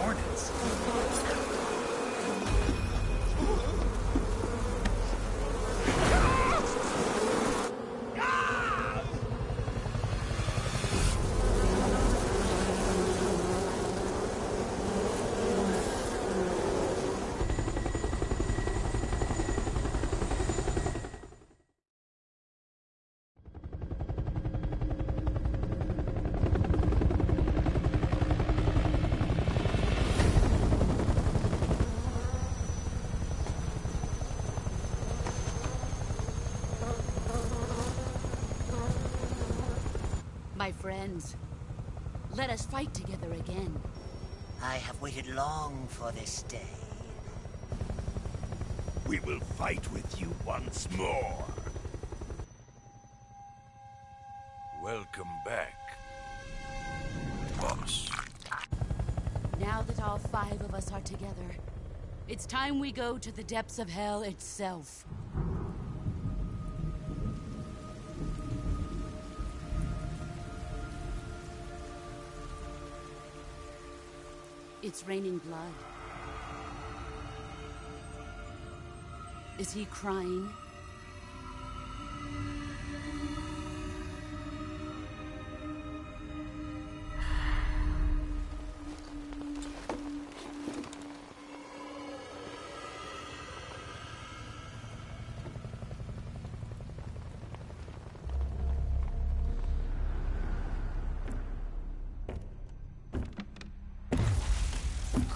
Hornets? My friends, let us fight together again. I have waited long for this day. We will fight with you once more. Welcome back, boss. Now that all 5 of us are together, it's time we go to the depths of hell itself. It's raining blood. Is he crying?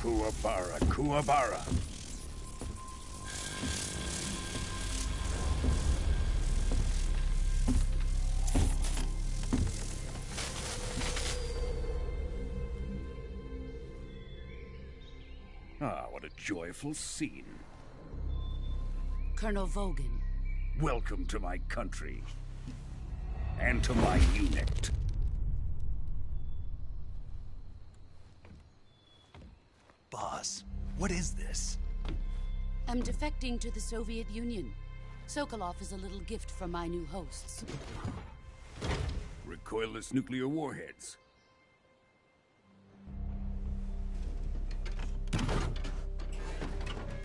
Kuwabara, Kuwabara. Ah, what a joyful scene. Colonel Vogan. Welcome to my country. And to my unit. Boss, what is this? I'm defecting to the Soviet Union. Sokolov is a little gift from my new hosts. Recoilless nuclear warheads.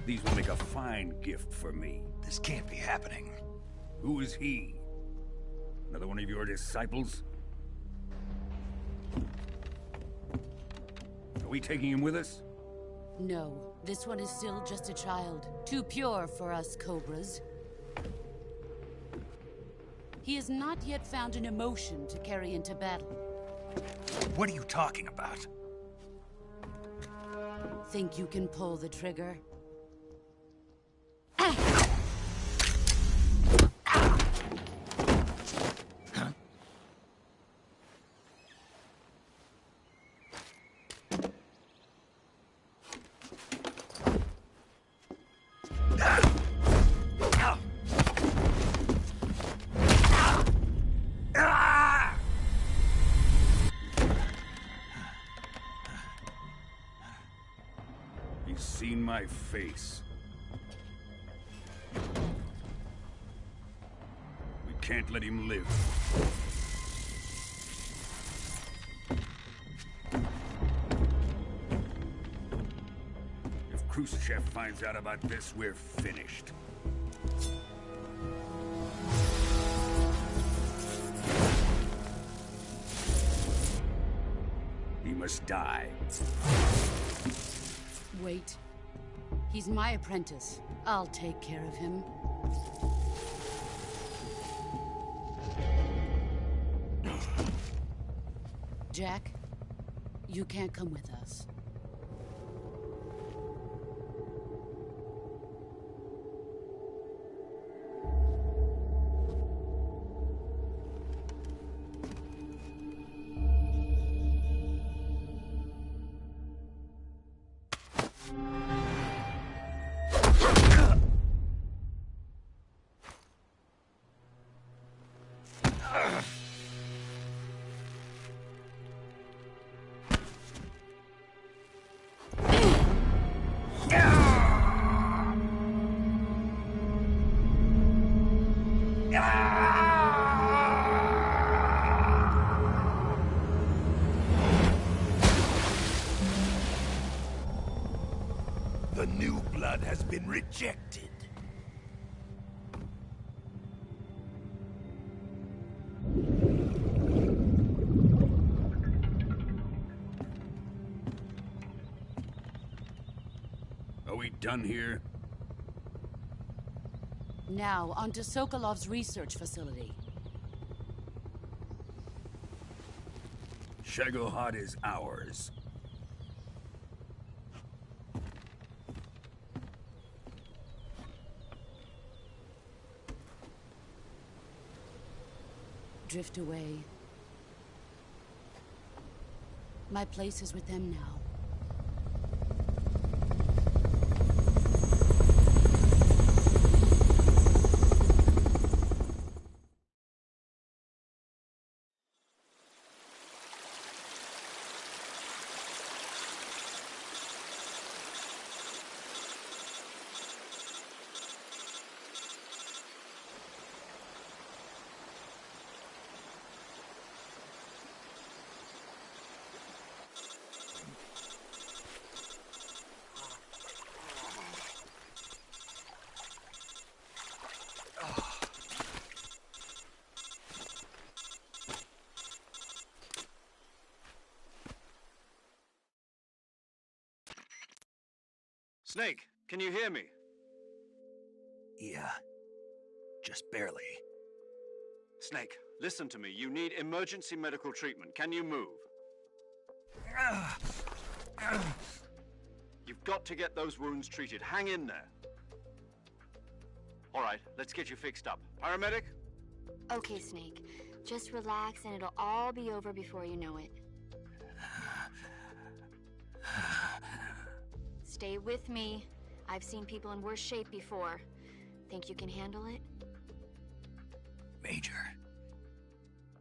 These will make a fine gift for me. This can't be happening. Who is he? Another one of your disciples? Are we taking him with us? No, this one is still just a child. Too pure for us Cobras. He has not yet found an emotion to carry into battle. What are you talking about? Think you can pull the trigger? He's seen my face. We can't let him live. If Khrushchev finds out about this, we're finished. He must die. Wait. He's my apprentice. I'll take care of him. Jack, you can't come with us. The new blood has been rejected. Are we done here? Now, onto Sokolov's research facility. Shagohod is ours. Drift away. My place is with them now. Snake, can you hear me? Yeah. Just barely. Snake, listen to me. You need emergency medical treatment. Can you move? You've got to get those wounds treated. Hang in there. All right, let's get you fixed up. Paramedic? Okay, Snake. Just relax and it'll all be over before you know it. Stay with me. I've seen people in worse shape before. Think you can handle it? Major.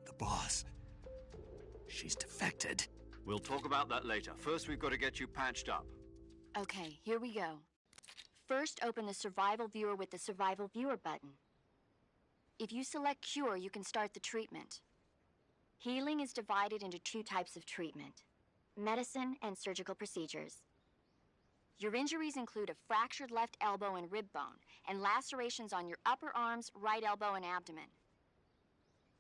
The boss. She's defected. We'll talk about that later. First, we've got to get you patched up. Okay, here we go. First, open the Survival Viewer with the Survival Viewer button. If you select Cure, you can start the treatment. Healing is divided into two types of treatment: medicine and surgical procedures. Your injuries include a fractured left elbow and rib bone, and lacerations on your upper arms, right elbow, and abdomen.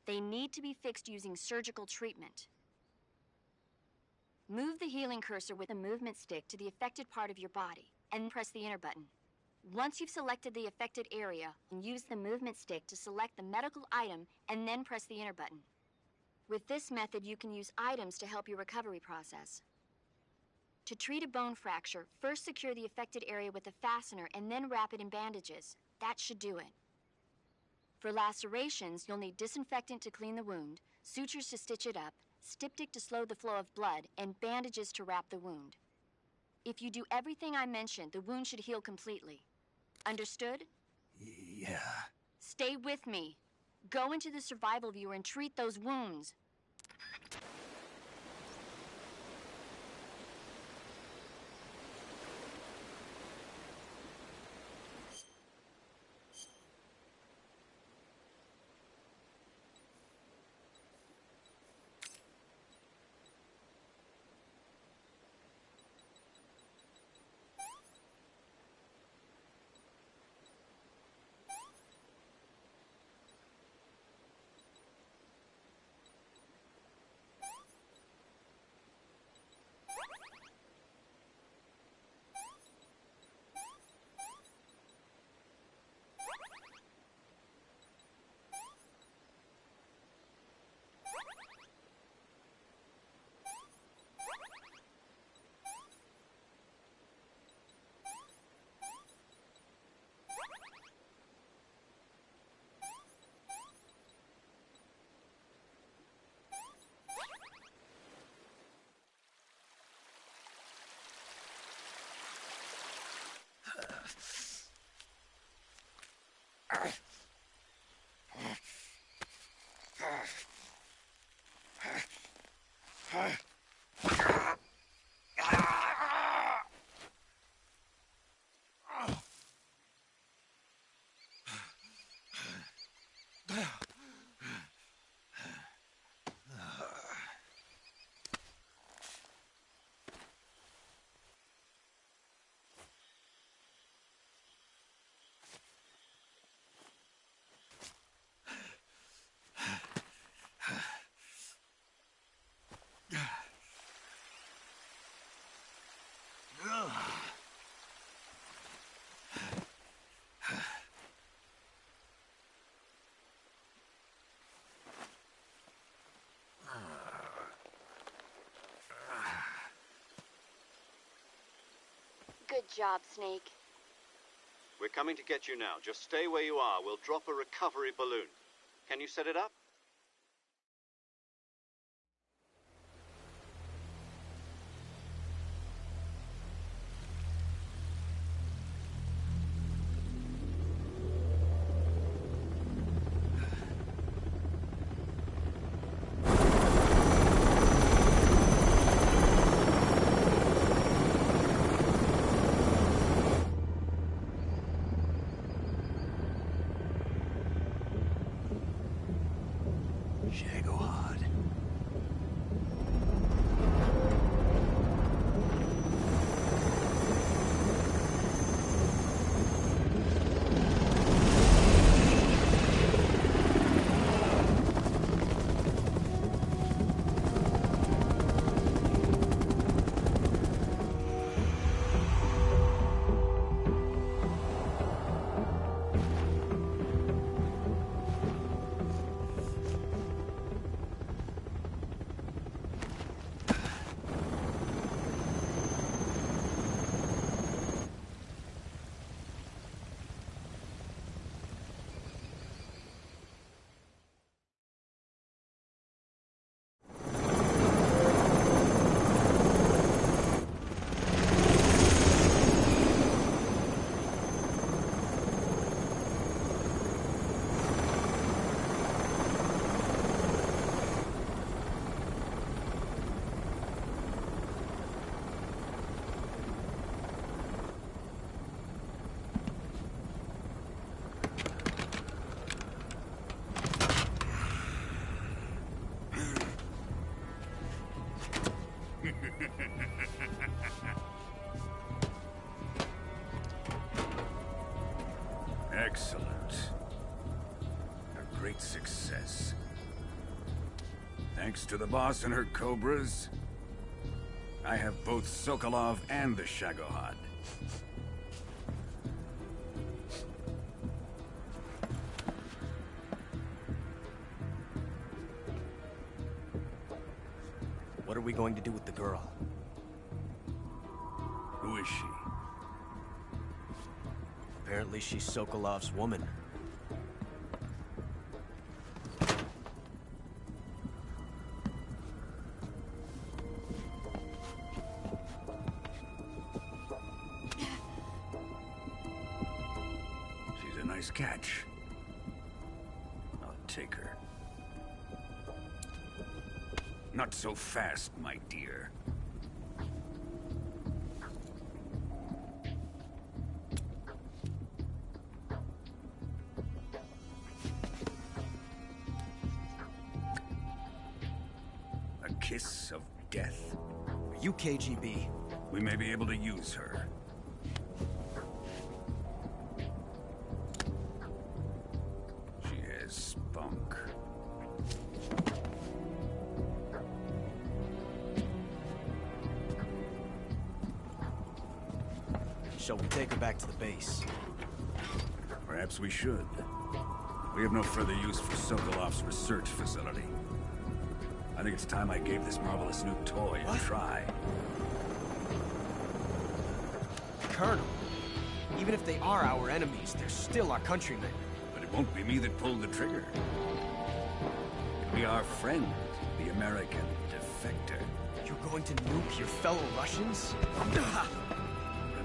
They need to be fixed using surgical treatment. Move the healing cursor with a movement stick to the affected part of your body, and press the enter button. Once you've selected the affected area, use the movement stick to select the medical item, and then press the enter button. With this method, you can use items to help your recovery process. To treat a bone fracture, first secure the affected area with a fastener and then wrap it in bandages. That should do it. For lacerations, you'll need disinfectant to clean the wound, sutures to stitch it up, styptic to slow the flow of blood, and bandages to wrap the wound. If you do everything I mentioned, the wound should heal completely. Understood? Yeah. Stay with me. Go into the survival viewer and treat those wounds. Good job, Snake. We're coming to get you now. Just stay where you are. We'll drop a recovery balloon. Can you set it up? Excellent. A great success. Thanks to the boss and her cobras, I have both Sokolov and the Shagohod. What are we going to do with the girl? Who is she? Apparently she's Sokolov's woman. She's a nice catch. I'll take her. Not so fast, my dear. A kiss of death. Are you KGB? We may be able to use her. She has spunk. Shall we take her back to the base? Perhaps we should. We have no further use for Sokolov's research facility. I think it's time I gave this marvelous new toy a try. Colonel, even if they are our enemies, they're still our countrymen. But it won't be me that pulled the trigger. It'll be our friend, the American defector. You're going to nuke your fellow Russians?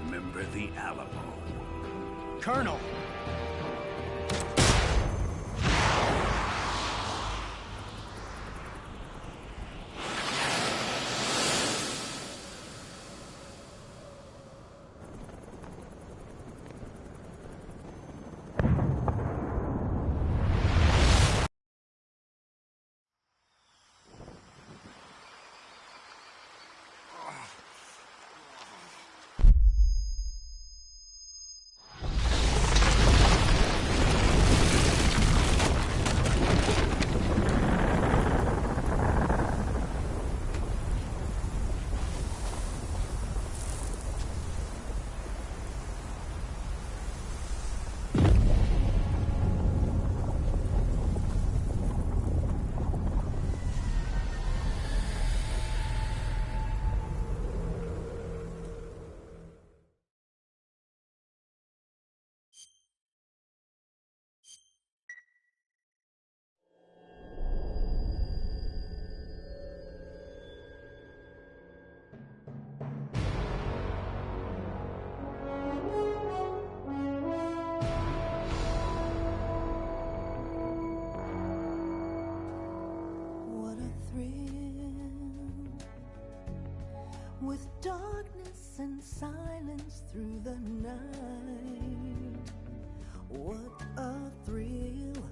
Remember the Alamo. Colonel! With darkness and silence through the night, what a thrill.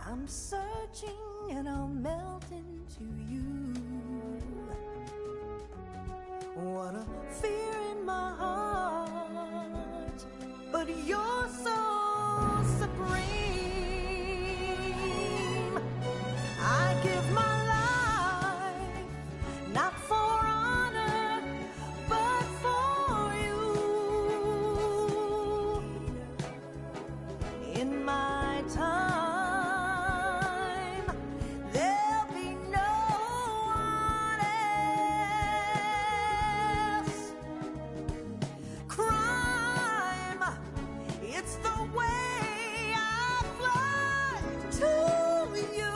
I'm searching and I'll melt into you. What a fear in my heart, but you're so supreme. I give my not for honor, but for you. In my time, there'll be no one else. Crime, it's the way I fly to you.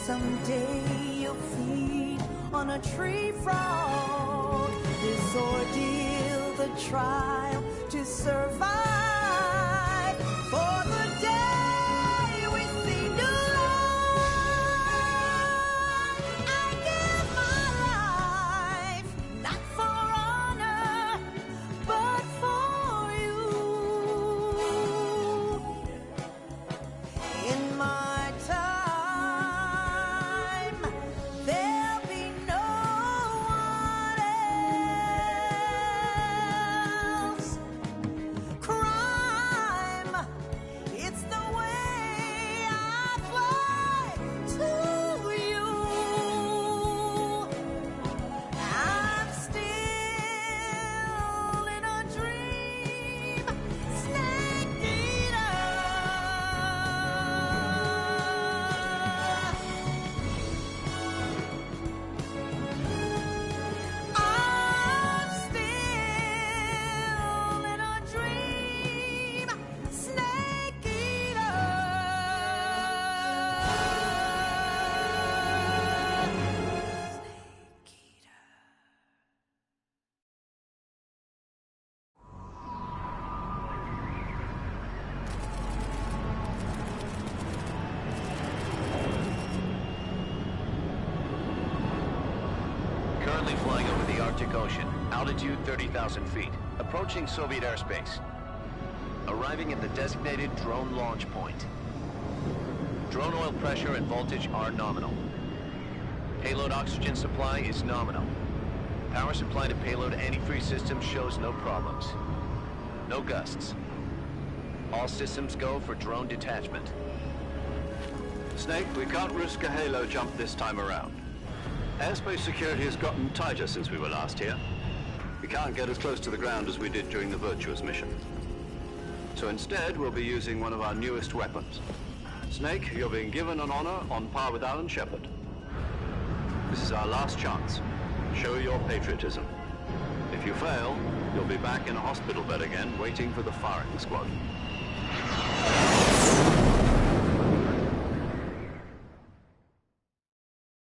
Someday you'll feed on a tree frog. This ordeal, the trial to survive. For the day we see new life, I give my life, not for Currently flying over the Arctic Ocean. Altitude 30,000 feet. Approaching Soviet airspace. Arriving at the designated drone launch point. Drone oil pressure and voltage are nominal. Payload oxygen supply is nominal. Power supply to payload antifreeze system shows no problems. No gusts. All systems go for drone detachment. Snake, we can't risk a halo jump this time around. Airspace security has gotten tighter since we were last here. We can't get as close to the ground as we did during the Virtuous mission. So instead, we'll be using one of our newest weapons. Snake, you're being given an honor on par with Alan Shepard. This is our last chance. Show your patriotism. If you fail, you'll be back in a hospital bed again, waiting for the firing squad.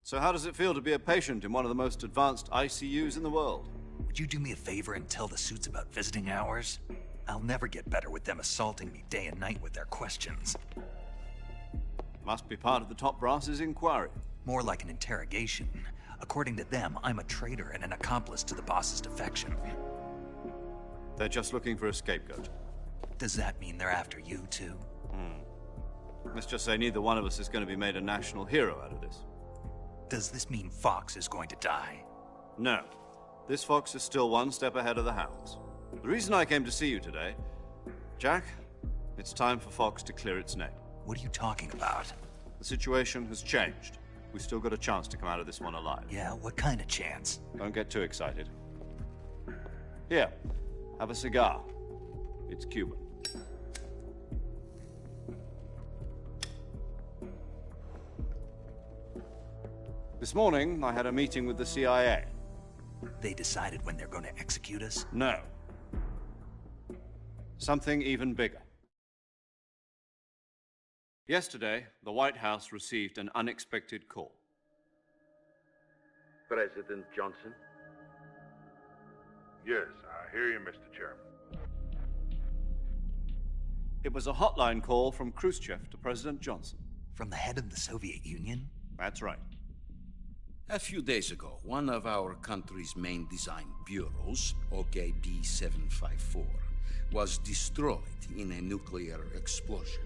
So how does it feel to be a patient in one of the most advanced ICUs in the world? Would you do me a favor and tell the suits about visiting hours? I'll never get better with them assaulting me day and night with their questions. Must be part of the top brass's inquiry. More like an interrogation. According to them, I'm a traitor and an accomplice to the boss's defection. They're just looking for a scapegoat. Does that mean they're after you, too? Let's just say neither one of us is going to be made a national hero out of this. Does this mean Fox is going to die? No. This Fox is still one step ahead of the Hounds. The reason I came to see you today... Jack, it's time for Fox to clear its name. What are you talking about? The situation has changed. We've still got a chance to come out of this one alive. Yeah, what kind of chance? Don't get too excited. Here, have a cigar. It's Cuban. This morning, I had a meeting with the CIA. They decided when they're going to execute us? No. Something even bigger. Yesterday, the White House received an unexpected call. President Johnson? Yes, I hear you, Mr. Chairman. It was a hotline call from Khrushchev to President Johnson. From the head of the Soviet Union? That's right. A few days ago, one of our country's main design bureaus, OKB 754, was destroyed in a nuclear explosion.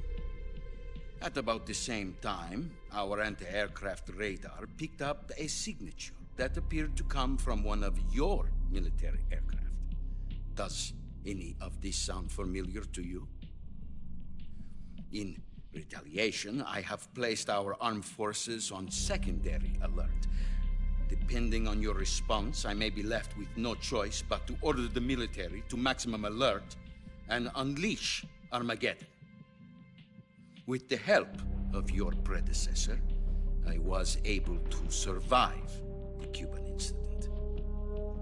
At about the same time, our anti-aircraft radar picked up a signature that appeared to come from one of your military aircraft. Does any of this sound familiar to you? In retaliation, I have placed our armed forces on secondary alert. Depending on your response, I may be left with no choice but to order the military to maximum alert and unleash Armageddon. With the help of your predecessor, I was able to survive the Cuban incident.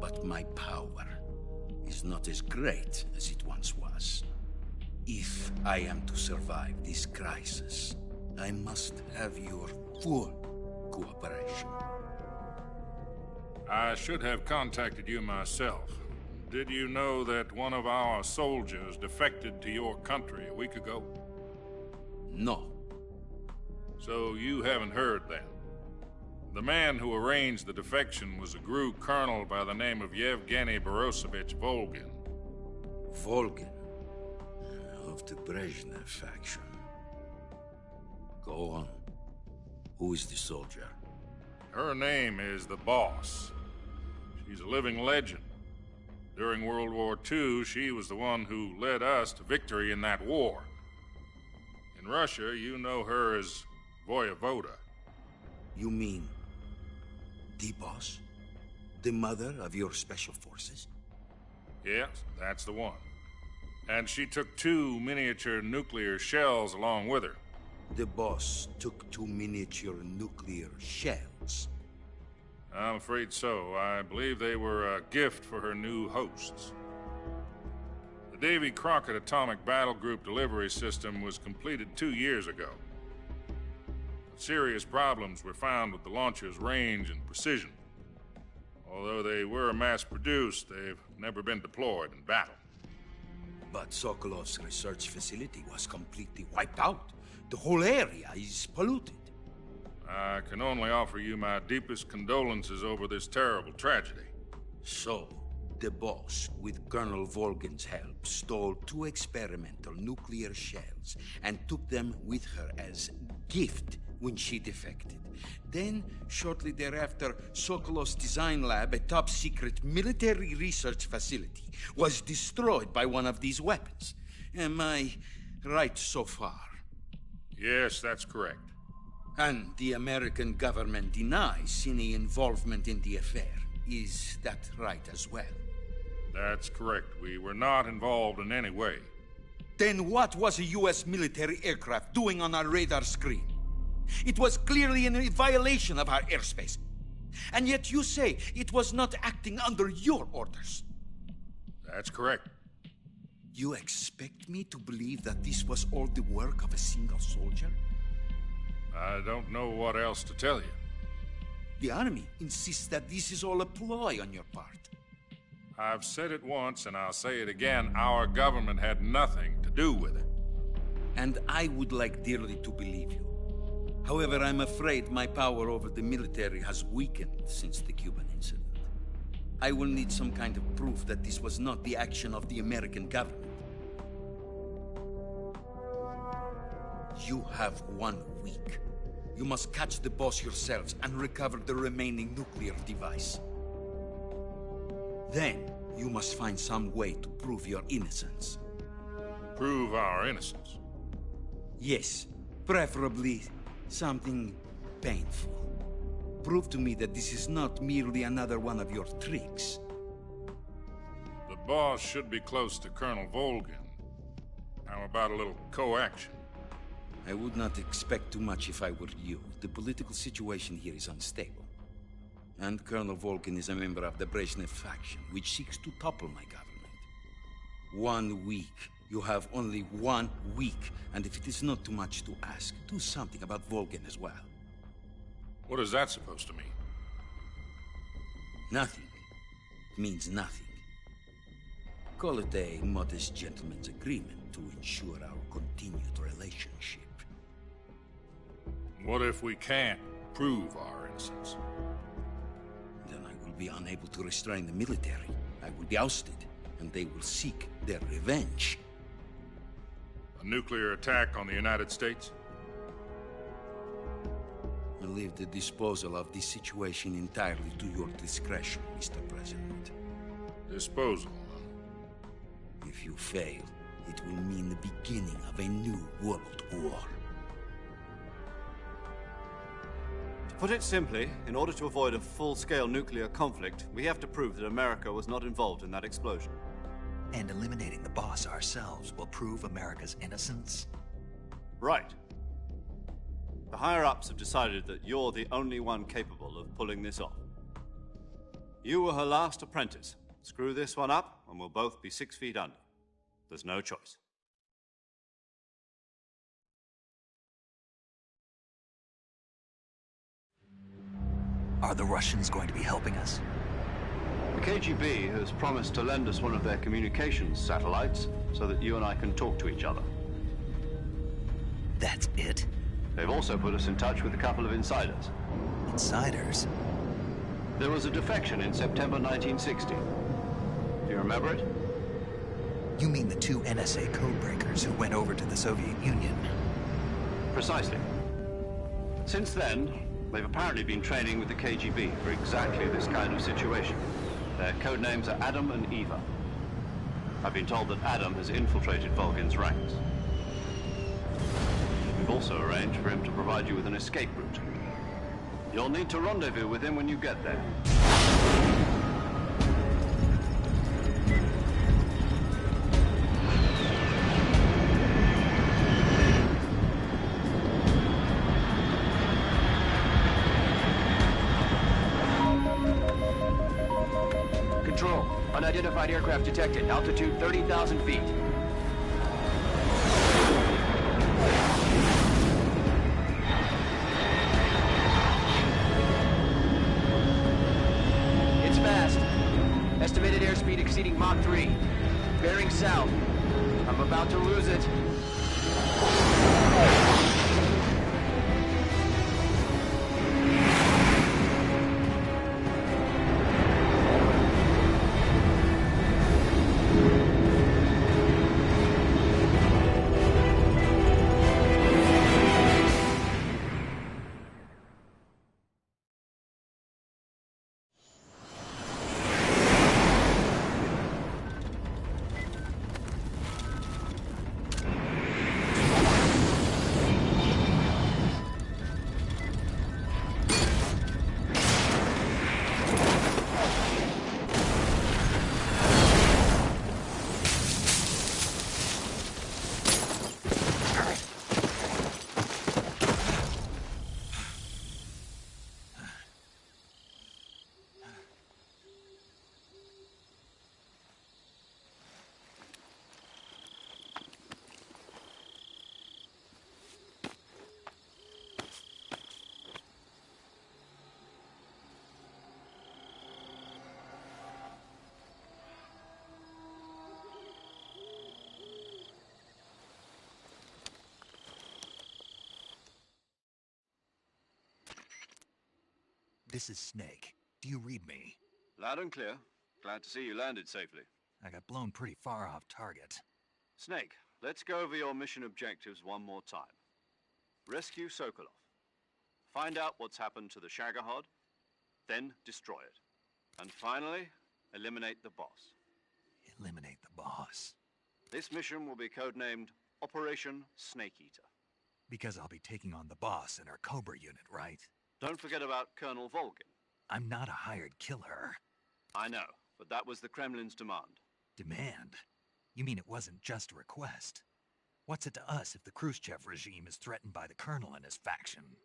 But my power is not as great as it once was. If I am to survive this crisis, I must have your full cooperation. I should have contacted you myself. Did you know that one of our soldiers defected to your country a week ago? No. So you haven't heard then. The man who arranged the defection was a GRU colonel by the name of Yevgeny Borosovich Volgin. Volgin? Of the Brezhnev faction. Go on. Who is the soldier? Her name is the Boss. She's a living legend. During World War II, she was the one who led us to victory in that war. In Russia, you know her as Voyevoda. You mean the Boss? The mother of your special forces? Yes, that's the one. And she took 2 miniature nuclear shells along with her. The Boss took 2 miniature nuclear shells? I'm afraid so. I believe they were a gift for her new hosts. The Davy Crockett Atomic Battle Group delivery system was completed 2 years ago. Serious problems were found with the launcher's range and precision. Although they were mass-produced, they've never been deployed in battle. But Sokolov's research facility was completely wiped out. The whole area is polluted. I can only offer you my deepest condolences over this terrible tragedy. So, the boss, with Colonel Volgin's help, stole 2 experimental nuclear shells and took them with her as gift when she defected. Then, shortly thereafter, Sokolov's design lab, a top-secret military research facility, was destroyed by one of these weapons. Am I right so far? Yes, that's correct. And the American government denies any involvement in the affair. Is that right as well? That's correct. We were not involved in any way. Then what was a U.S. military aircraft doing on our radar screen? It was clearly in violation of our airspace. And yet you say it was not acting under your orders. That's correct. You expect me to believe that this was all the work of a single soldier? I don't know what else to tell you. The Army insists that this is all a ploy on your part. I've said it once, and I'll say it again. Our government had nothing to do with it. And I would like dearly to believe you. However, I'm afraid my power over the military has weakened since the Cuban incident. I will need some kind of proof that this was not the action of the American government. You have 1 week. You must catch the boss yourselves and recover the remaining nuclear device. Then, you must find some way to prove your innocence. Prove our innocence? Yes, preferably something painful. Prove to me that this is not merely another one of your tricks. The boss should be close to Colonel Volgin. How about a little co-action? I would not expect too much if I were you. The political situation here is unstable. And Colonel Volgin is a member of the Brezhnev faction, which seeks to topple my government. 1 week. You have only 1 week, and if it is not too much to ask, do something about Volgin as well. What is that supposed to mean? Nothing. It means nothing. Call it a modest gentleman's agreement to ensure our continued relationship. What if we can't prove our innocence? Then I will be unable to restrain the military. I will be ousted, and they will seek their revenge. A nuclear attack on the United States? I leave the disposal of this situation entirely to your discretion, Mr. President. Disposal, huh? If you fail, it will mean the beginning of a new world war. To put it simply, in order to avoid a full-scale nuclear conflict, we have to prove that America was not involved in that explosion. And eliminating the boss ourselves will prove America's innocence? Right. The higher-ups have decided that you're the only one capable of pulling this off. You were her last apprentice. Screw this one up, and we'll both be 6 feet under. There's no choice. Are the Russians going to be helping us? The KGB has promised to lend us one of their communications satellites so that you and I can talk to each other. That's it? They've also put us in touch with a couple of insiders. Insiders? There was a defection in September 1960. Do you remember it? You mean the 2 NSA codebreakers who went over to the Soviet Union? Precisely. Since then, they've apparently been training with the KGB for exactly this kind of situation. Their codenames are Adam and Eva. I've been told that Adam has infiltrated Volgin's ranks. We've also arranged for him to provide you with an escape route. You'll need to rendezvous with him when you get there. Control, unidentified aircraft detected. Altitude 30,000 feet. It's fast. Estimated airspeed exceeding Mach 3. Bearing south. I'm about to lose it. This is Snake. Do you read me? Loud and clear. Glad to see you landed safely. I got blown pretty far off target. Snake, let's go over your mission objectives one more time. Rescue Sokolov. Find out what's happened to the Shagohod, then destroy it. And finally, eliminate the boss. Eliminate the boss. This mission will be codenamed Operation Snake Eater. Because I'll be taking on the boss in our Cobra unit, right? Don't forget about Colonel Volgin. I'm not a hired killer. I know, but that was the Kremlin's demand. Demand? You mean it wasn't just a request? What's it to us if the Khrushchev regime is threatened by the Colonel and his faction?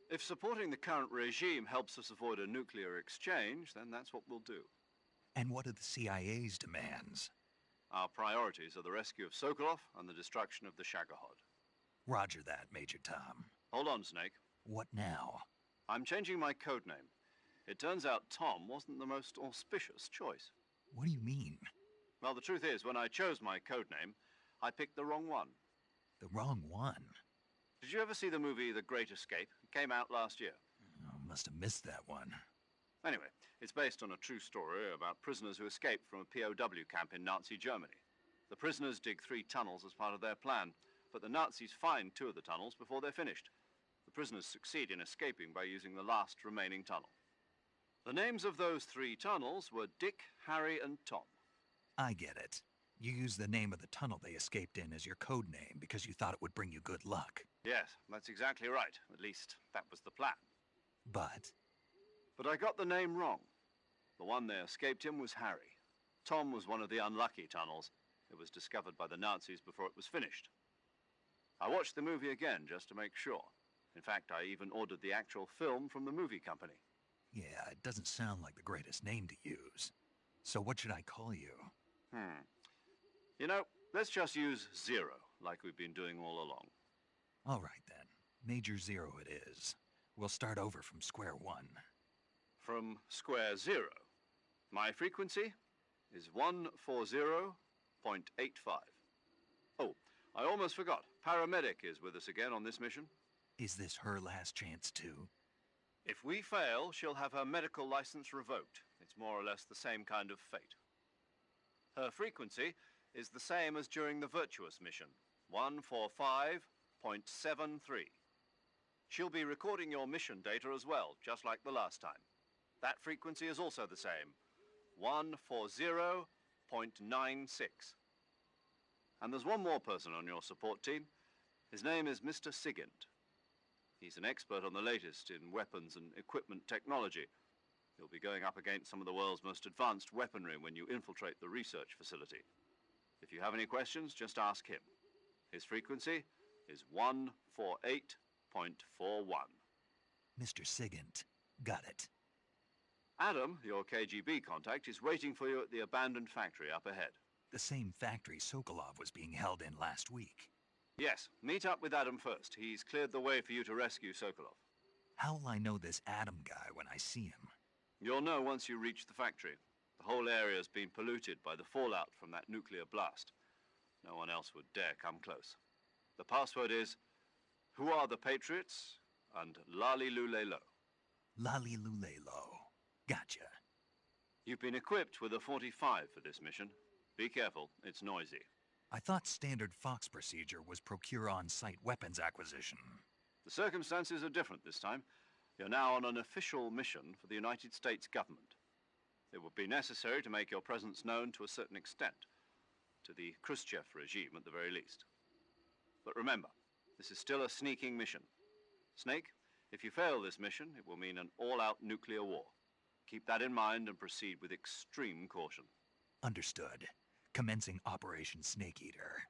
If supporting the current regime helps us avoid a nuclear exchange, then that's what we'll do. And what are the CIA's demands? Our priorities are the rescue of Sokolov and the destruction of the Shagohod. Roger that, Major Tom. Hold on, Snake. What now? I'm changing my codename. It turns out Tom wasn't the most auspicious choice. What do you mean? Well, the truth is, when I chose my codename, I picked the wrong one. The wrong one? Did you ever see the movie The Great Escape? It came out last year. Oh, must have missed that one. Anyway, it's based on a true story about prisoners who escaped from a POW camp in Nazi Germany. The prisoners dig 3 tunnels as part of their plan, but the Nazis find 2 of the tunnels before they're finished. The prisoners succeed in escaping by using the last remaining tunnel. The names of those 3 tunnels were Dick, Harry, and Tom. I get it. You used the name of the tunnel they escaped in as your code name because you thought it would bring you good luck. Yes, that's exactly right. At least, that was the plan. But I got the name wrong. The one they escaped in was Harry. Tom was one of the unlucky tunnels. It was discovered by the Nazis before it was finished. I watched the movie again just to make sure. In fact, I even ordered the actual film from the movie company. yeah, it doesn't sound like the greatest name to use. So what should I call you? You know, let's just use Zero, like we've been doing all along. All right, then. Major Zero it is. We'll start over from square one. From square zero. My frequency is 140.85. Oh, I almost forgot. Paramedic is with us again on this mission. Is this her last chance, too? If we fail, she'll have her medical license revoked. It's more or less the same kind of fate. Her frequency is the same as during the Virtuous mission, 145.73. She'll be recording your mission data as well, just like the last time. That frequency is also the same, 140.96. And there's one more person on your support team. His name is Mr. Sigint. He's an expert on the latest in weapons and equipment technology. He'll be going up against some of the world's most advanced weaponry when you infiltrate the research facility. If you have any questions, just ask him. His frequency is 148.41. Mr. Sigint. Got it. Adam, your KGB contact, is waiting for you at the abandoned factory up ahead. The same factory Sokolov was being held in last week. Yes, meet up with Adam first. He's cleared the way for you to rescue Sokolov. How will I know this Adam guy when I see him? You'll know once you reach the factory. The whole area's been polluted by the fallout from that nuclear blast. No one else would dare come close. The password is, "Who are the Patriots?" and Lali Lule Lo. Lali Lule Lo. Gotcha. You've been equipped with a 45 for this mission. Be careful, it's noisy. I thought standard Fox procedure was procure on-site weapons acquisition. The circumstances are different this time. You're now on an official mission for the United States government. It would be necessary to make your presence known to a certain extent, to the Khrushchev regime at the very least. But remember, this is still a sneaking mission. Snake, if you fail this mission, it will mean an all-out nuclear war. Keep that in mind and proceed with extreme caution. Understood. Commencing Operation Snake Eater.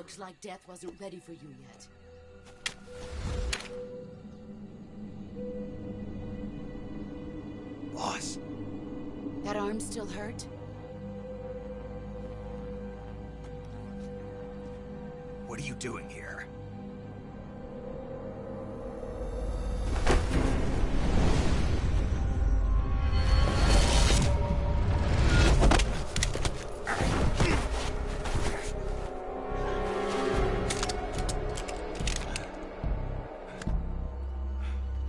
Looks like death wasn't ready for you yet. Boss. That arm still hurt? What are you doing here?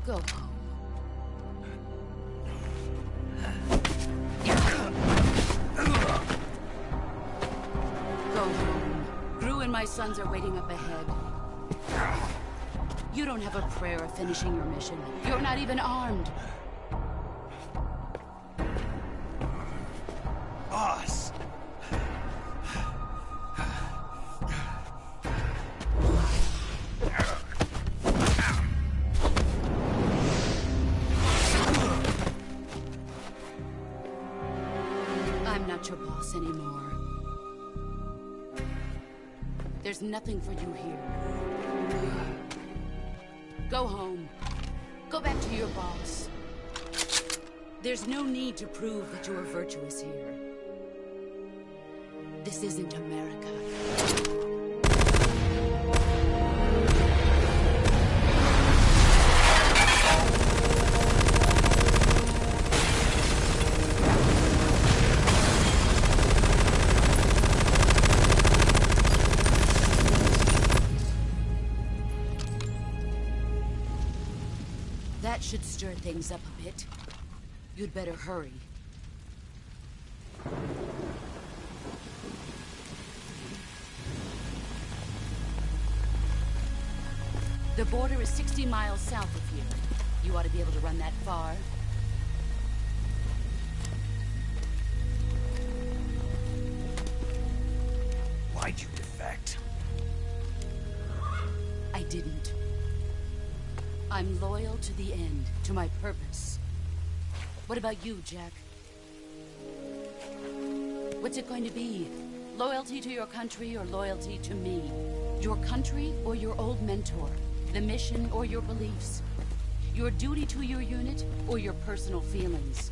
Go home. Go home. Gru and my sons are waiting up ahead. You don't have a prayer of finishing your mission. You're not even armed. Boss! I'm not your boss anymore. There's nothing for you here. Go home. Go back to your boss. There's no need to prove that you are virtuous here. This isn't America. That should stir things up a bit. You'd better hurry. The border is 60 miles south of here. You ought to be able to run that far. Why'd you defect? I didn't. I'm loyal to the end, to my purpose. What about you, Jack? What's it going to be? Loyalty to your country or loyalty to me? Your country or your old mentor? The mission or your beliefs? Your duty to your unit or your personal feelings?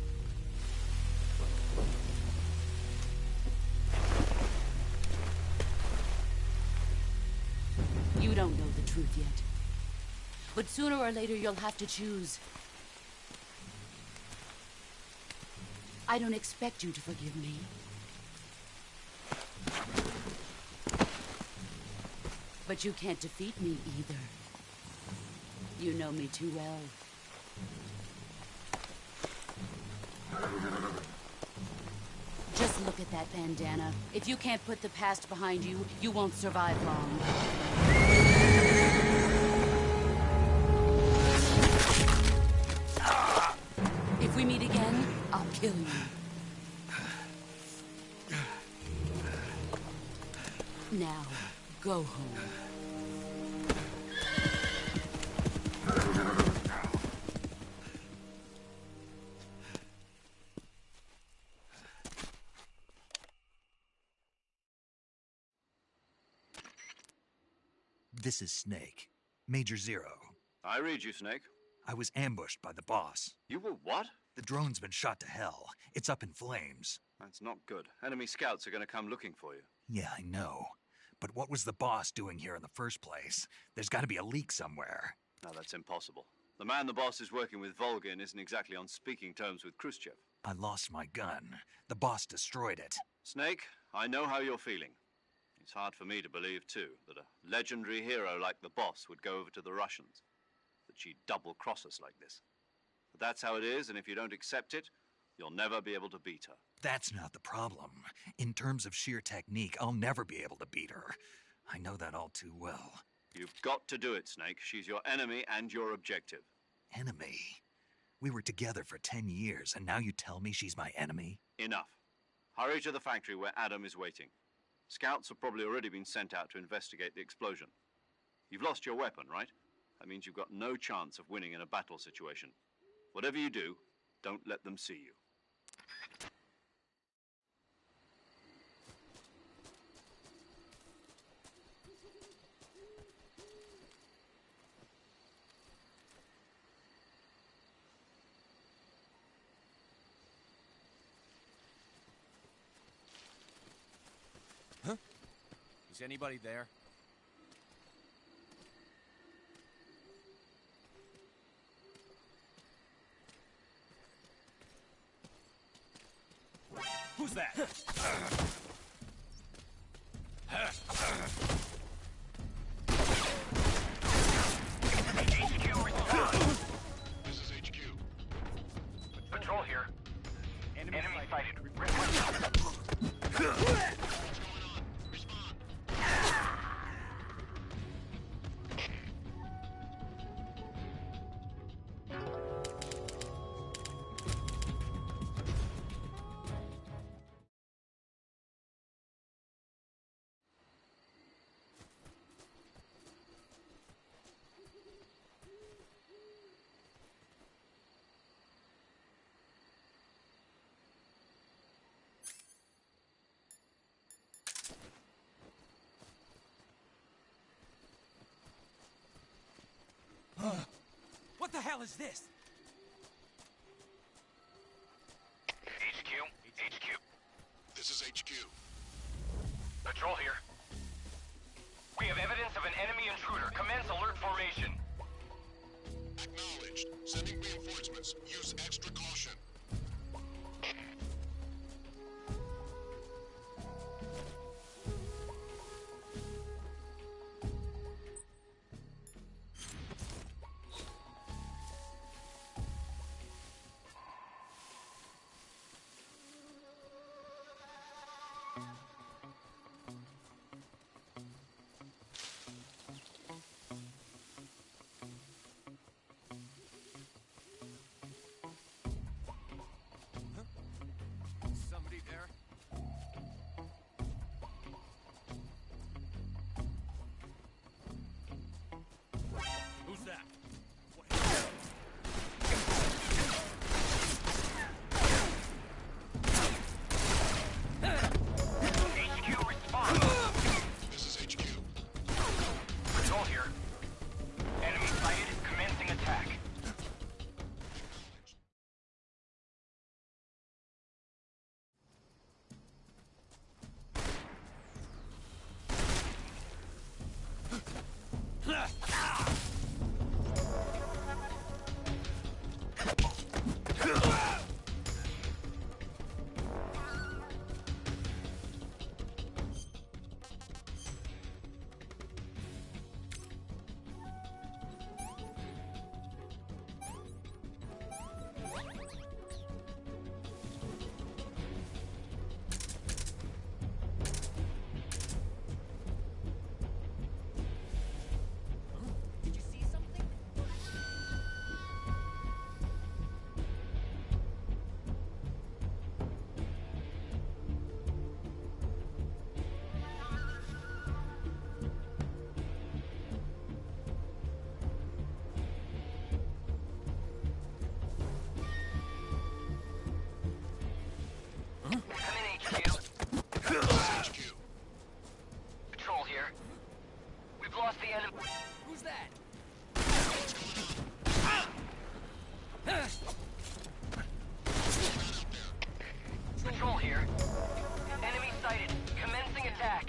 You don't know the truth yet. But sooner or later, you'll have to choose. I don't expect you to forgive me. But you can't defeat me either. You know me too well. Just look at that bandana. If you can't put the past behind you, you won't survive long. If we meet again, I'll kill you. Now, go home. This is Snake. Major Zero. I read you, Snake. I was ambushed by the boss. You were what? The drone's been shot to hell. It's up in flames. That's not good. Enemy scouts are going to come looking for you. Yeah, I know. But what was the boss doing here in the first place? There's got to be a leak somewhere. No, that's impossible. The man the boss is working with, Volgin, isn't exactly on speaking terms with Khrushchev. I lost my gun. The boss destroyed it. Snake, I know how you're feeling. It's hard for me to believe, too, that a legendary hero like the boss would go over to the Russians. That she'd double-cross us like this. But that's how it is, and if you don't accept it, you'll never be able to beat her. That's not the problem. In terms of sheer technique, I'll never be able to beat her. I know that all too well. You've got to do it, Snake. She's your enemy and your objective. Enemy? We were together for 10 years, and now you tell me she's my enemy? Enough. Hurry to the factory where Adam is waiting. Scouts have probably already been sent out to investigate the explosion. You've lost your weapon, right? That means you've got no chance of winning in a battle situation. Whatever you do, don't let them see you. Is anybody there? Who's that? HQ, respond. This is HQ. Patrol here. Enemy sighted. What the hell is this? HQ. This is HQ. Patrol here. We have evidence of an enemy intruder. Commence alert formation. Acknowledged. Sending reinforcements. Use extra caution. Somebody there? Who's that? HQ, respond. This is HQ. Patrol here. Enemy sighted. Commencing attack. Did you see something? Come in, HQ. This is HQ. Patrol here. We've lost the enemy. Who's that? Patrol here. Enemy sighted. Commencing attack.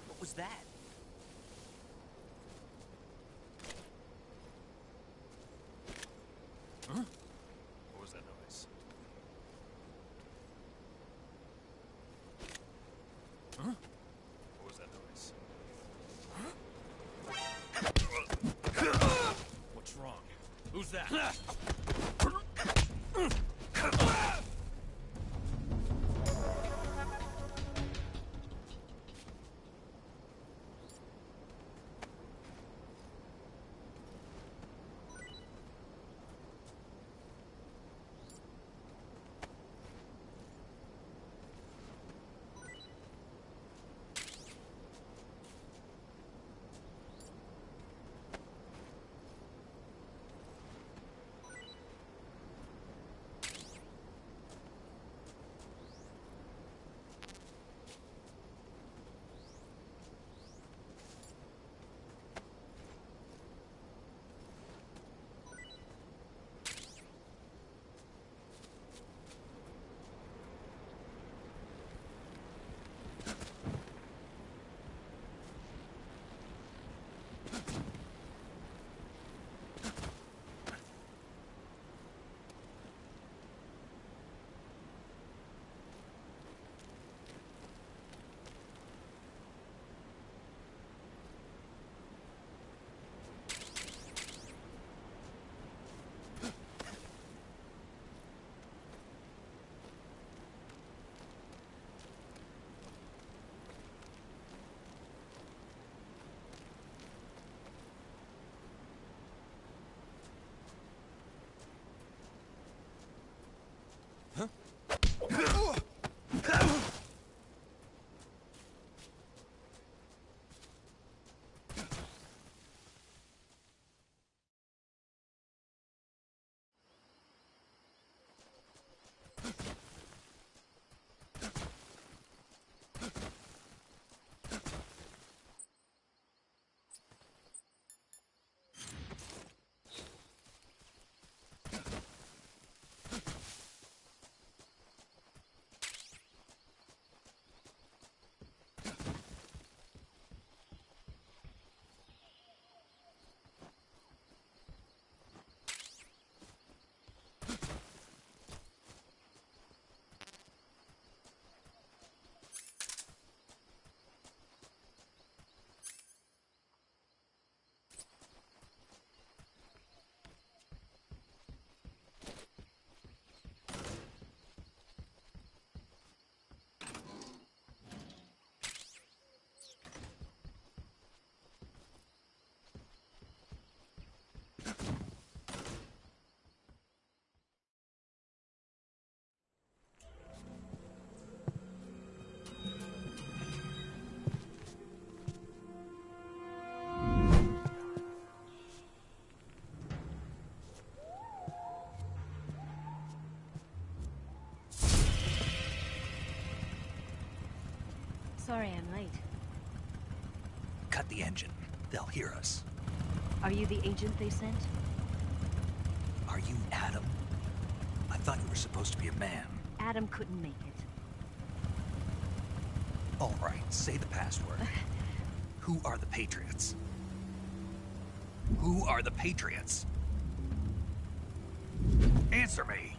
What was that? Huh? What was that noise? Huh? What was that noise? What's wrong? Who's that? Sorry I'm late. Cut the engine. They'll hear us. Are you the agent they sent? Are you Adam? I thought you were supposed to be a man. Adam couldn't make it. All right, say the password. Who are the Patriots? Who are the Patriots? Answer me!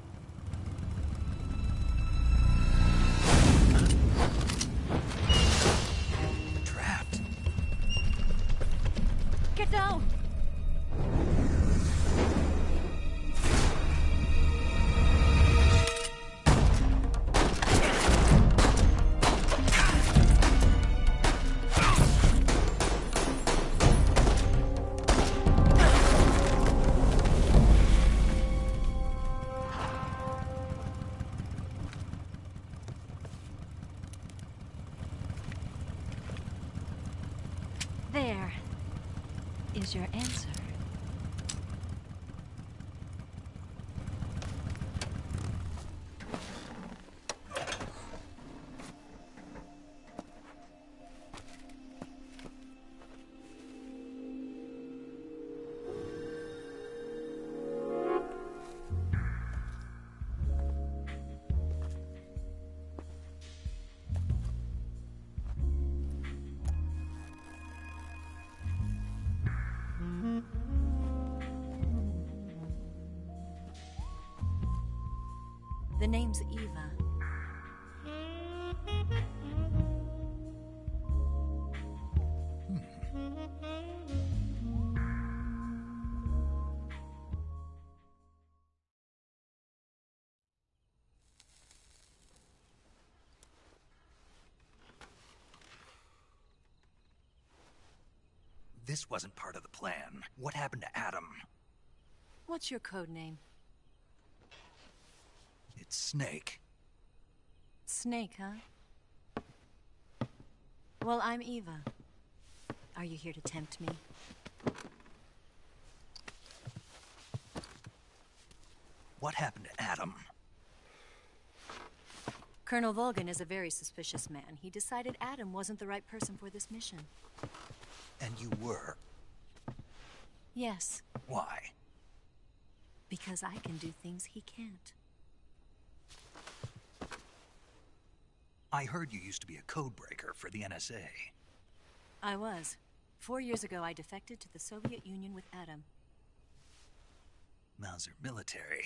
Trapped. Get down! There is your answer. The name's Eva. This wasn't part of the plan. What happened to Adam? What's your code name? It's Snake. Snake, huh? Well, I'm Eva. Are you here to tempt me? What happened to Adam? Colonel Volgin is a very suspicious man. He decided Adam wasn't the right person for this mission. And you were? Yes. Why? Because I can do things he can't. I heard you used to be a codebreaker for the NSA. I was. 4 years ago, I defected to the Soviet Union with Adam. Mauser military.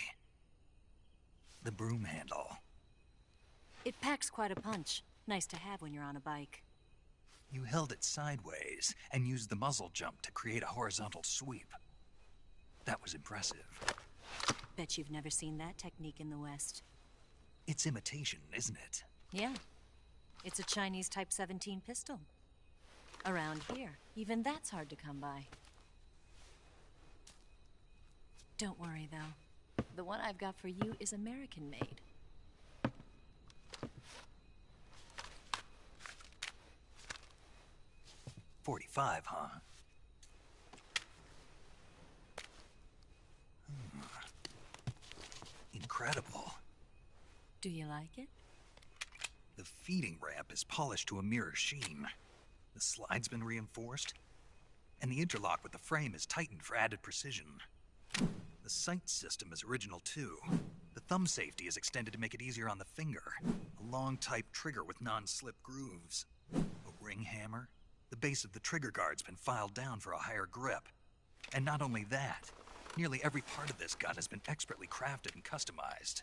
The broom handle. It packs quite a punch. Nice to have when you're on a bike. You held it sideways and used the muzzle jump to create a horizontal sweep. That was impressive. Bet you've never seen that technique in the West. It's imitation, isn't it? Yeah. It's a Chinese Type 17 pistol. Around here, even that's hard to come by. Don't worry, though. The one I've got for you is American-made. .45, huh? Incredible. Do you like it? The feeding ramp is polished to a mirror sheen. The slide's been reinforced, and the interlock with the frame is tightened for added precision. The sight system is original too. The thumb safety is extended to make it easier on the finger. A long type trigger with non-slip grooves. A ring hammer. The base of the trigger guard's been filed down for a higher grip. And not only that, nearly every part of this gun has been expertly crafted and customized.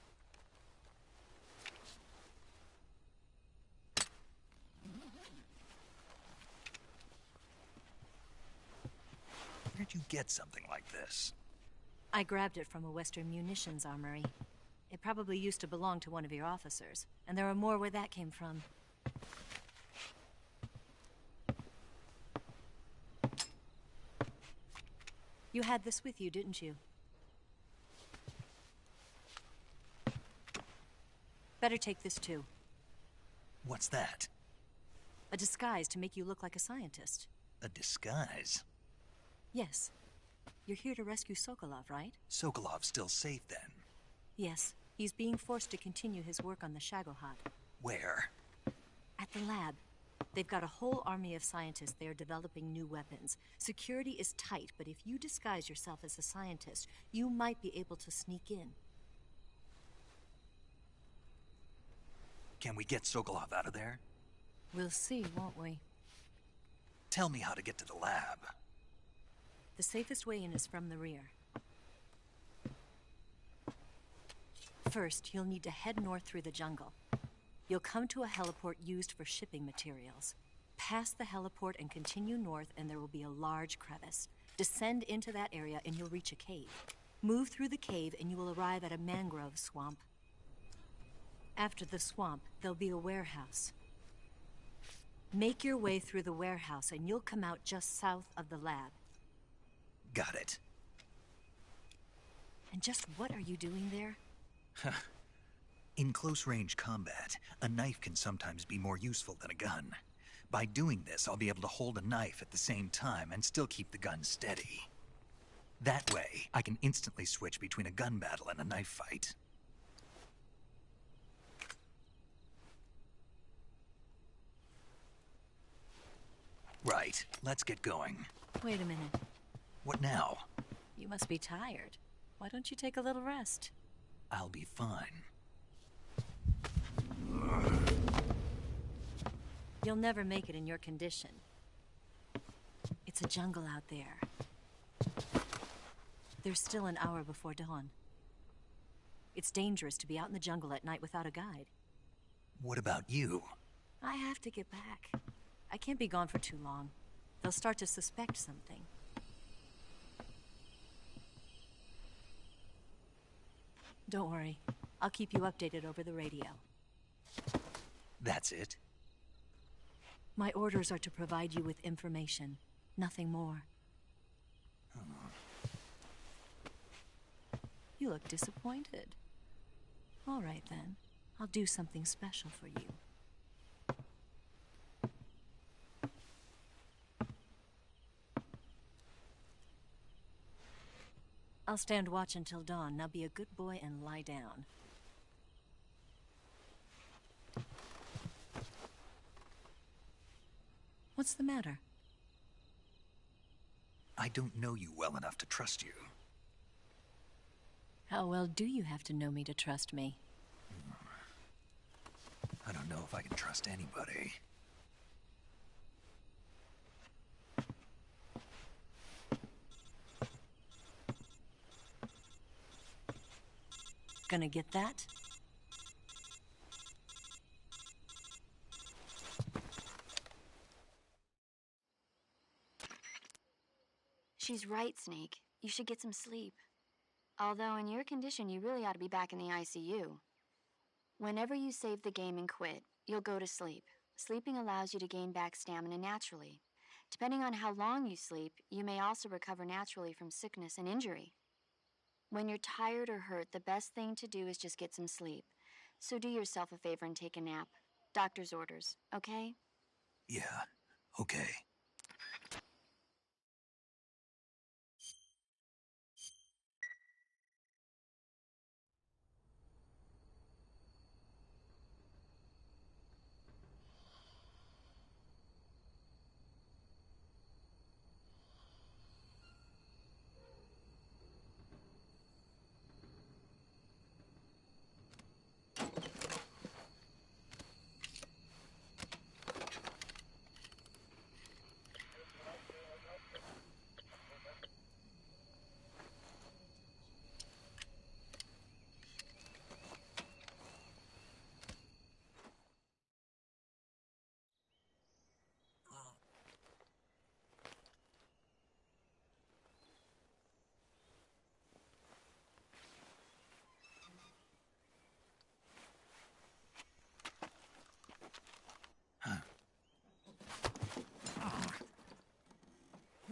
Where'd you get something like this? I grabbed it from a Western munitions armory. It probably used to belong to one of your officers, and there are more where that came from. You had this with you, didn't you? Better take this too. What's that? A disguise to make you look like a scientist. A disguise? Yes. You're here to rescue Sokolov, right? Sokolov's still safe then? Yes. He's being forced to continue his work on the Shagohod. Where? At the lab. They've got a whole army of scientists there developing new weapons. Security is tight, but if you disguise yourself as a scientist, you might be able to sneak in. Can we get Sokolov out of there? We'll see, won't we? Tell me how to get to the lab. The safest way in is from the rear. First, you'll need to head north through the jungle. You'll come to a heliport used for shipping materials. Pass the heliport and continue north, and there will be a large crevice. Descend into that area and you'll reach a cave. Move through the cave and you will arrive at a mangrove swamp. After the swamp, there'll be a warehouse. Make your way through the warehouse and you'll come out just south of the lab. Got it. And just what are you doing there? In close-range combat, a knife can sometimes be more useful than a gun. By doing this, I'll be able to hold a knife at the same time and still keep the gun steady. That way, I can instantly switch between a gun battle and a knife fight. Right, let's get going. Wait a minute. What now? You must be tired. Why don't you take a little rest? I'll be fine. You'll never make it in your condition. It's a jungle out there. There's still an hour before dawn. It's dangerous to be out in the jungle at night without a guide. What about you? I have to get back. I can't be gone for too long. They'll start to suspect something. Don't worry. I'll keep you updated over the radio. That's it? My orders are to provide you with information. Nothing more. You look disappointed. All right, then. I'll do something special for you. I'll stand watch until dawn. Now be a good boy and lie down. What's the matter? I don't know you well enough to trust you. How well do you have to know me to trust me? I don't know if I can trust anybody. Gonna get that? She's right, Snake. You should get some sleep. Although in your condition, you really ought to be back in the ICU. Whenever you save the game and quit, you'll go to sleep. Sleeping allows you to gain back stamina naturally. Depending on how long you sleep, you may also recover naturally from sickness and injury. When you're tired or hurt, the best thing to do is just get some sleep. So do yourself a favor and take a nap. Doctor's orders, okay? Yeah, okay.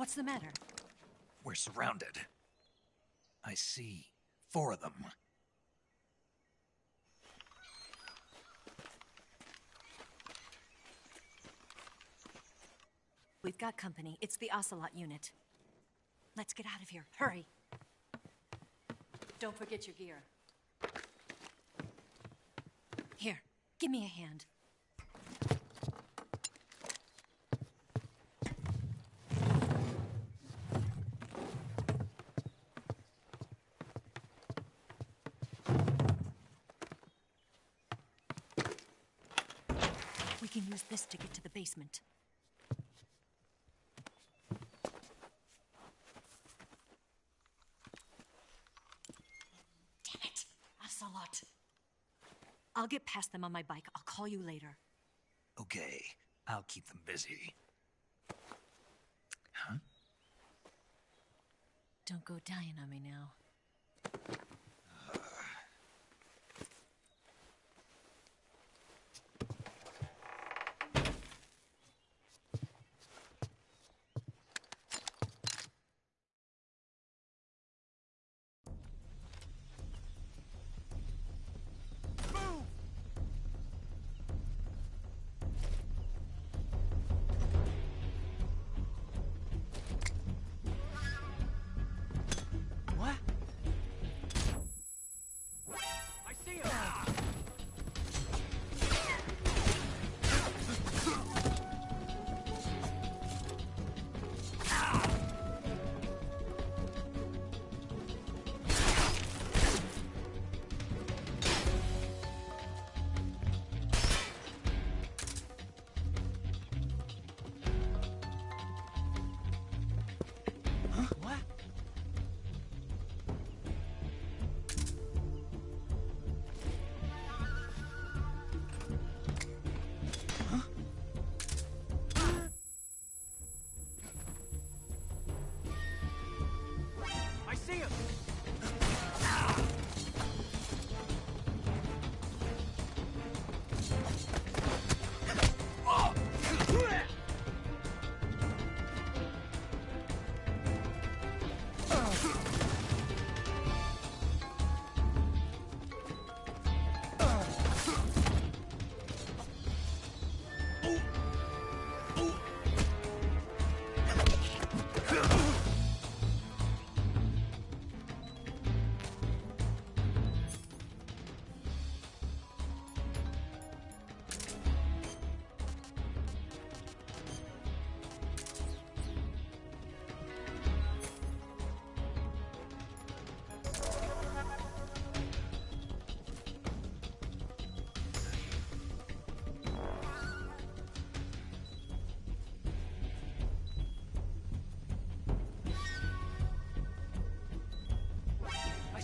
What's the matter? We're We're surrounded. I see. 4 of them. We've got company. It's the Ocelot unit. Let's get out of here. Hurry. Don't forget your gear. Here, give me a hand. We can use this to get to the basement. Damn it! Ocelot. I'll get past them on my bike. I'll call you later. Okay, I'll keep them busy. Huh? Don't go dying on me now.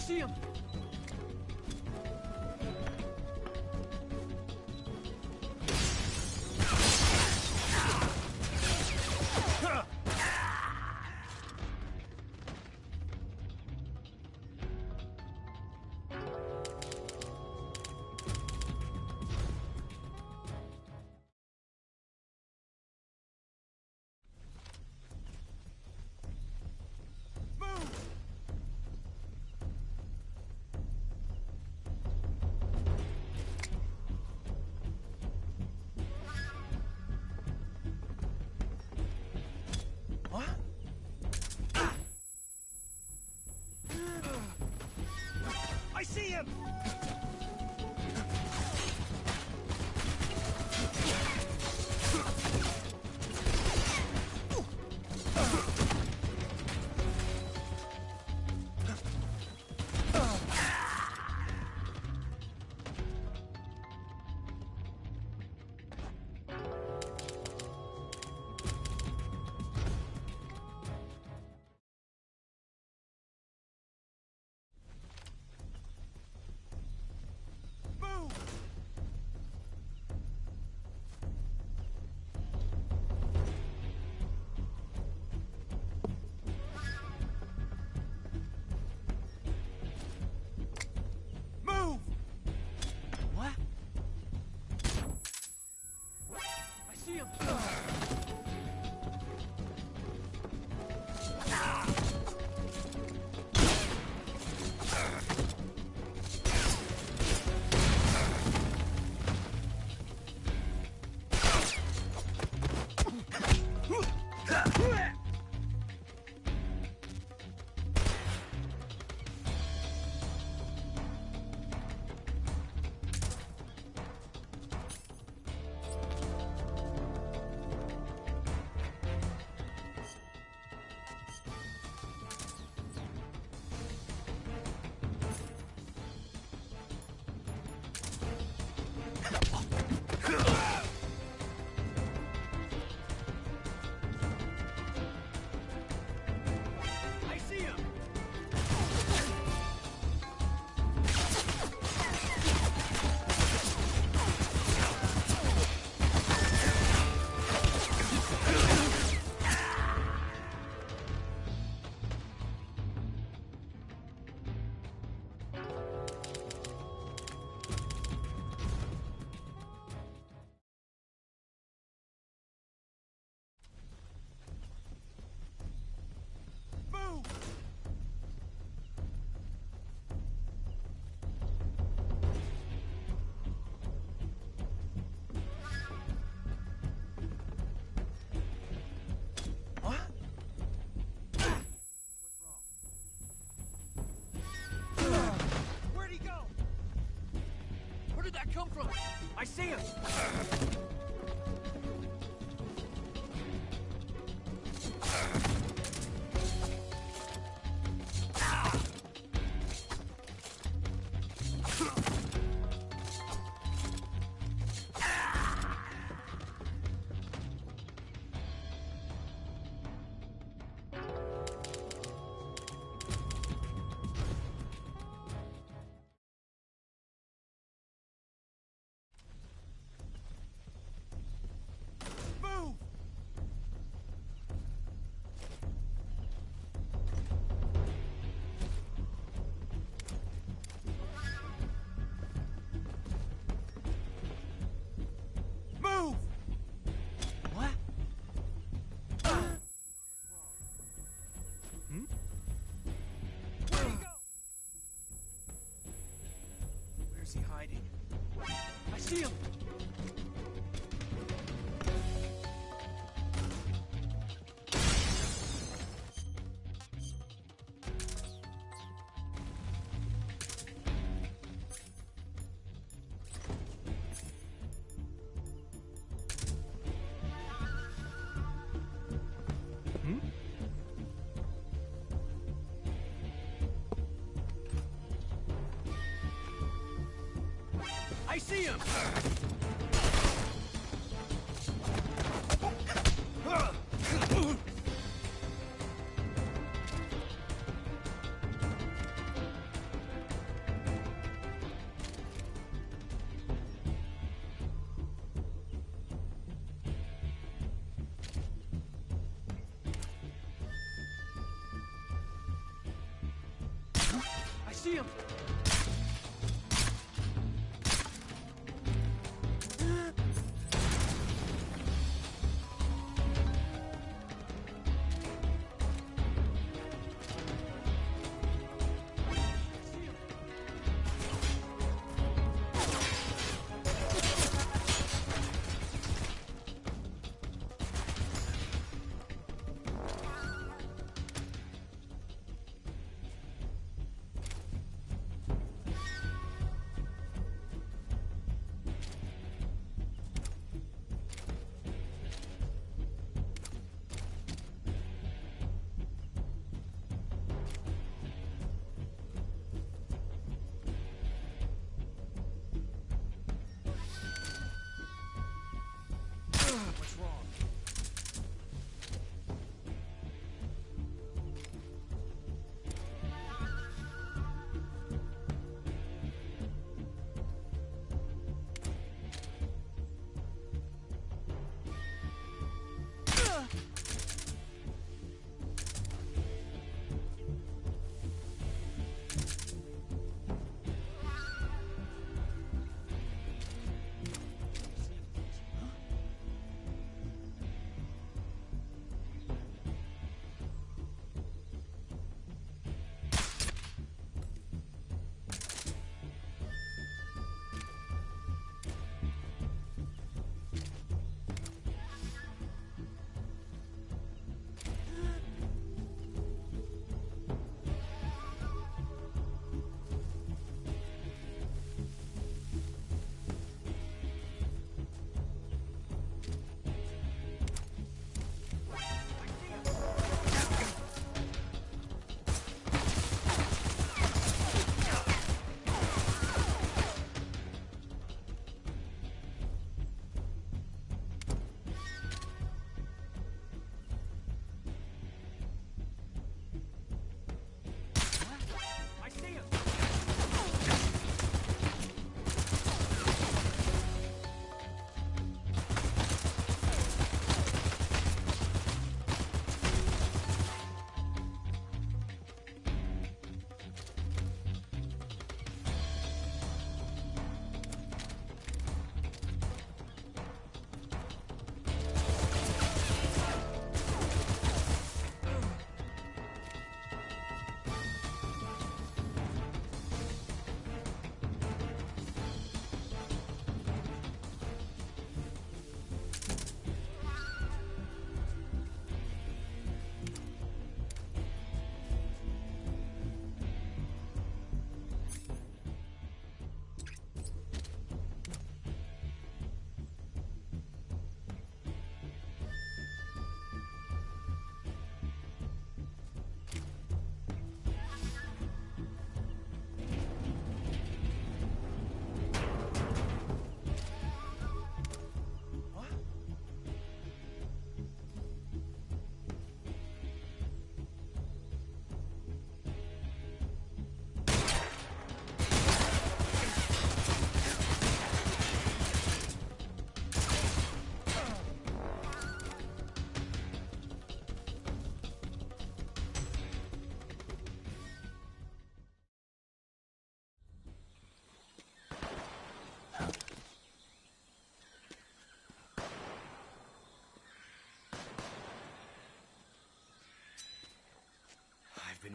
See him! I see him! I see him! Move! What? Hmm? Where'd he go? Where's he hiding? I see him! I see him! I see him!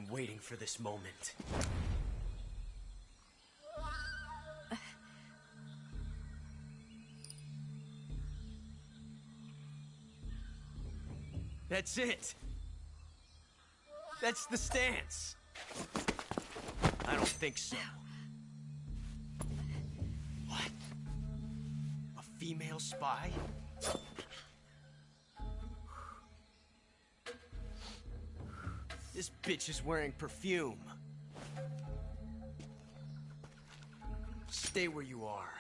been waiting for this moment. That's it. That's the stance. I don't think so. What? A female spy? This bitch is wearing perfume. Stay where you are.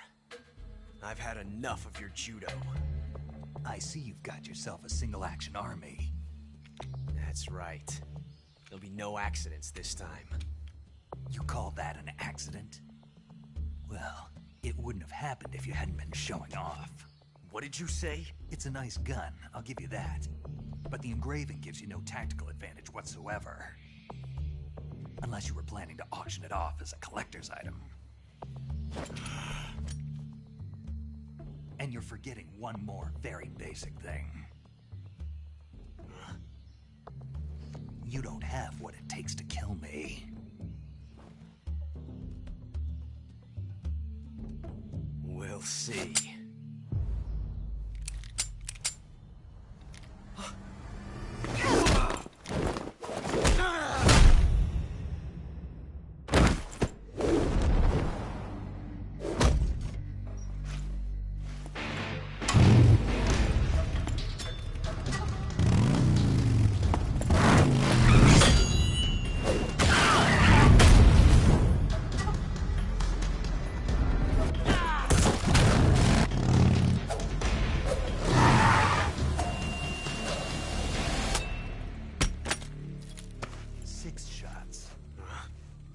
I've had enough of your judo. I see you've got yourself a single-action army. That's right. There'll be no accidents this time. You call that an accident? Well, it wouldn't have happened if you hadn't been showing off. What did you say? It's a nice gun, I'll give you that. But the engraving gives you no tactical advantage whatsoever. Unless you were planning to auction it off as a collector's item. And you're forgetting one more very basic thing. You don't have what it takes to kill me. We'll see.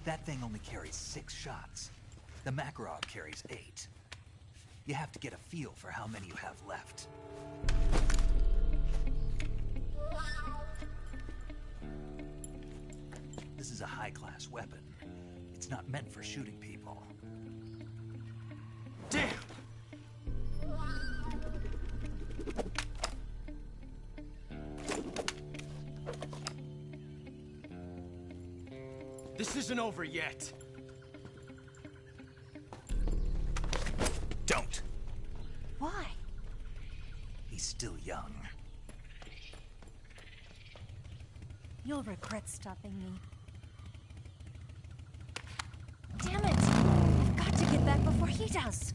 That thing only carries 6 shots. The Makarov carries 8. You have to get a feel for how many you have left. This is a high-class weapon. It's not meant for shooting people. Damn! This isn't over yet. Don't. Why? He's still young. You'll regret stopping me. Damn it! I've got to get back before he does.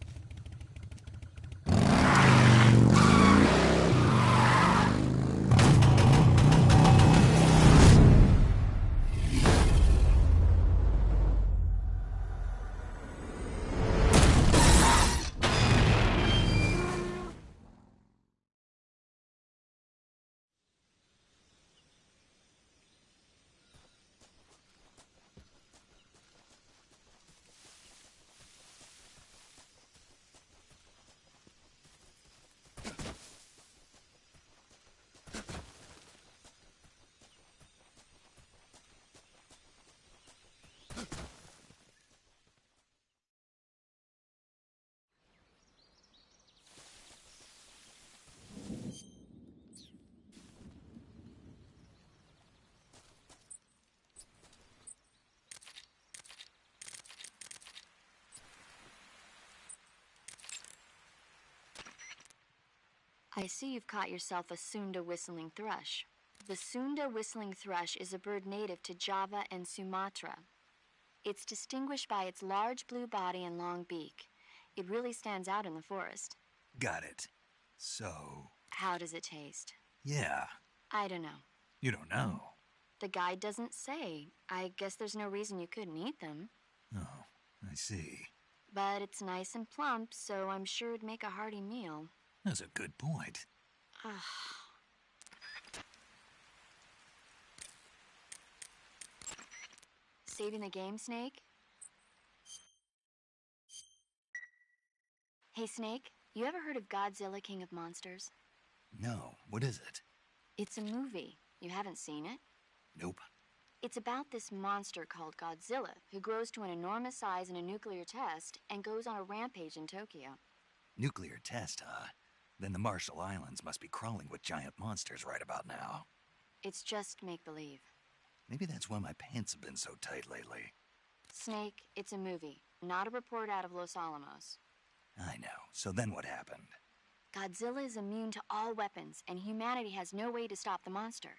I see you've caught yourself a Sunda whistling thrush. The Sunda whistling thrush is a bird native to Java and Sumatra. It's distinguished by its large blue body and long beak. It really stands out in the forest. Got it. So... How does it taste? Yeah. I don't know. You don't know? The guide doesn't say. I guess there's no reason you couldn't eat them. Oh, I see. But it's nice and plump, so I'm sure it'd make a hearty meal. That's a good point. Saving the game, Snake? Hey, Snake, you ever heard of Godzilla, King of Monsters? No, what is it? It's a movie. You haven't seen it? Nope. It's about this monster called Godzilla, who grows to an enormous size in a nuclear test and goes on a rampage in Tokyo. Nuclear test, huh? Then the Marshall Islands must be crawling with giant monsters right about now. It's just make-believe. Maybe that's why my pants have been so tight lately. Snake, it's a movie, not a report out of Los Alamos. I know. So then what happened? Godzilla is immune to all weapons, and humanity has no way to stop the monster.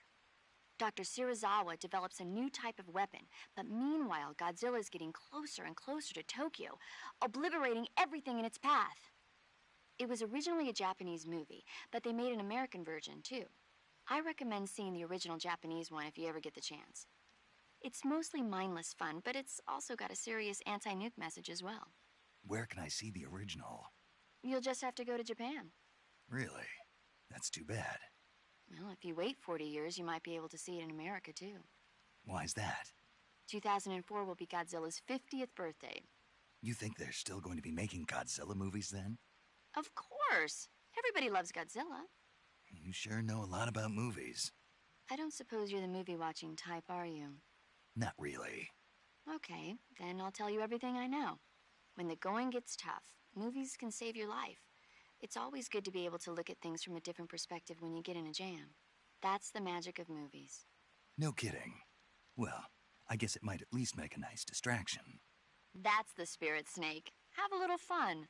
Dr. Shirazawa develops a new type of weapon, but meanwhile, Godzilla is getting closer and closer to Tokyo, obliterating everything in its path. It was originally a Japanese movie, but they made an American version, too. I recommend seeing the original Japanese one if you ever get the chance. It's mostly mindless fun, but it's also got a serious anti-nuke message as well. Where can I see the original? You'll just have to go to Japan. Really? That's too bad. Well, if you wait 40 years, you might be able to see it in America, too. Why's that? 2004 will be Godzilla's 50th birthday. You think they're still going to be making Godzilla movies then? Of course! Everybody loves Godzilla. You sure know a lot about movies. I don't suppose you're the movie-watching type, are you? Not really. Okay, then I'll tell you everything I know. When the going gets tough, movies can save your life. It's always good to be able to look at things from a different perspective when you get in a jam. That's the magic of movies. No kidding. Well, I guess it might at least make a nice distraction. That's the spirit, Snake. Have a little fun.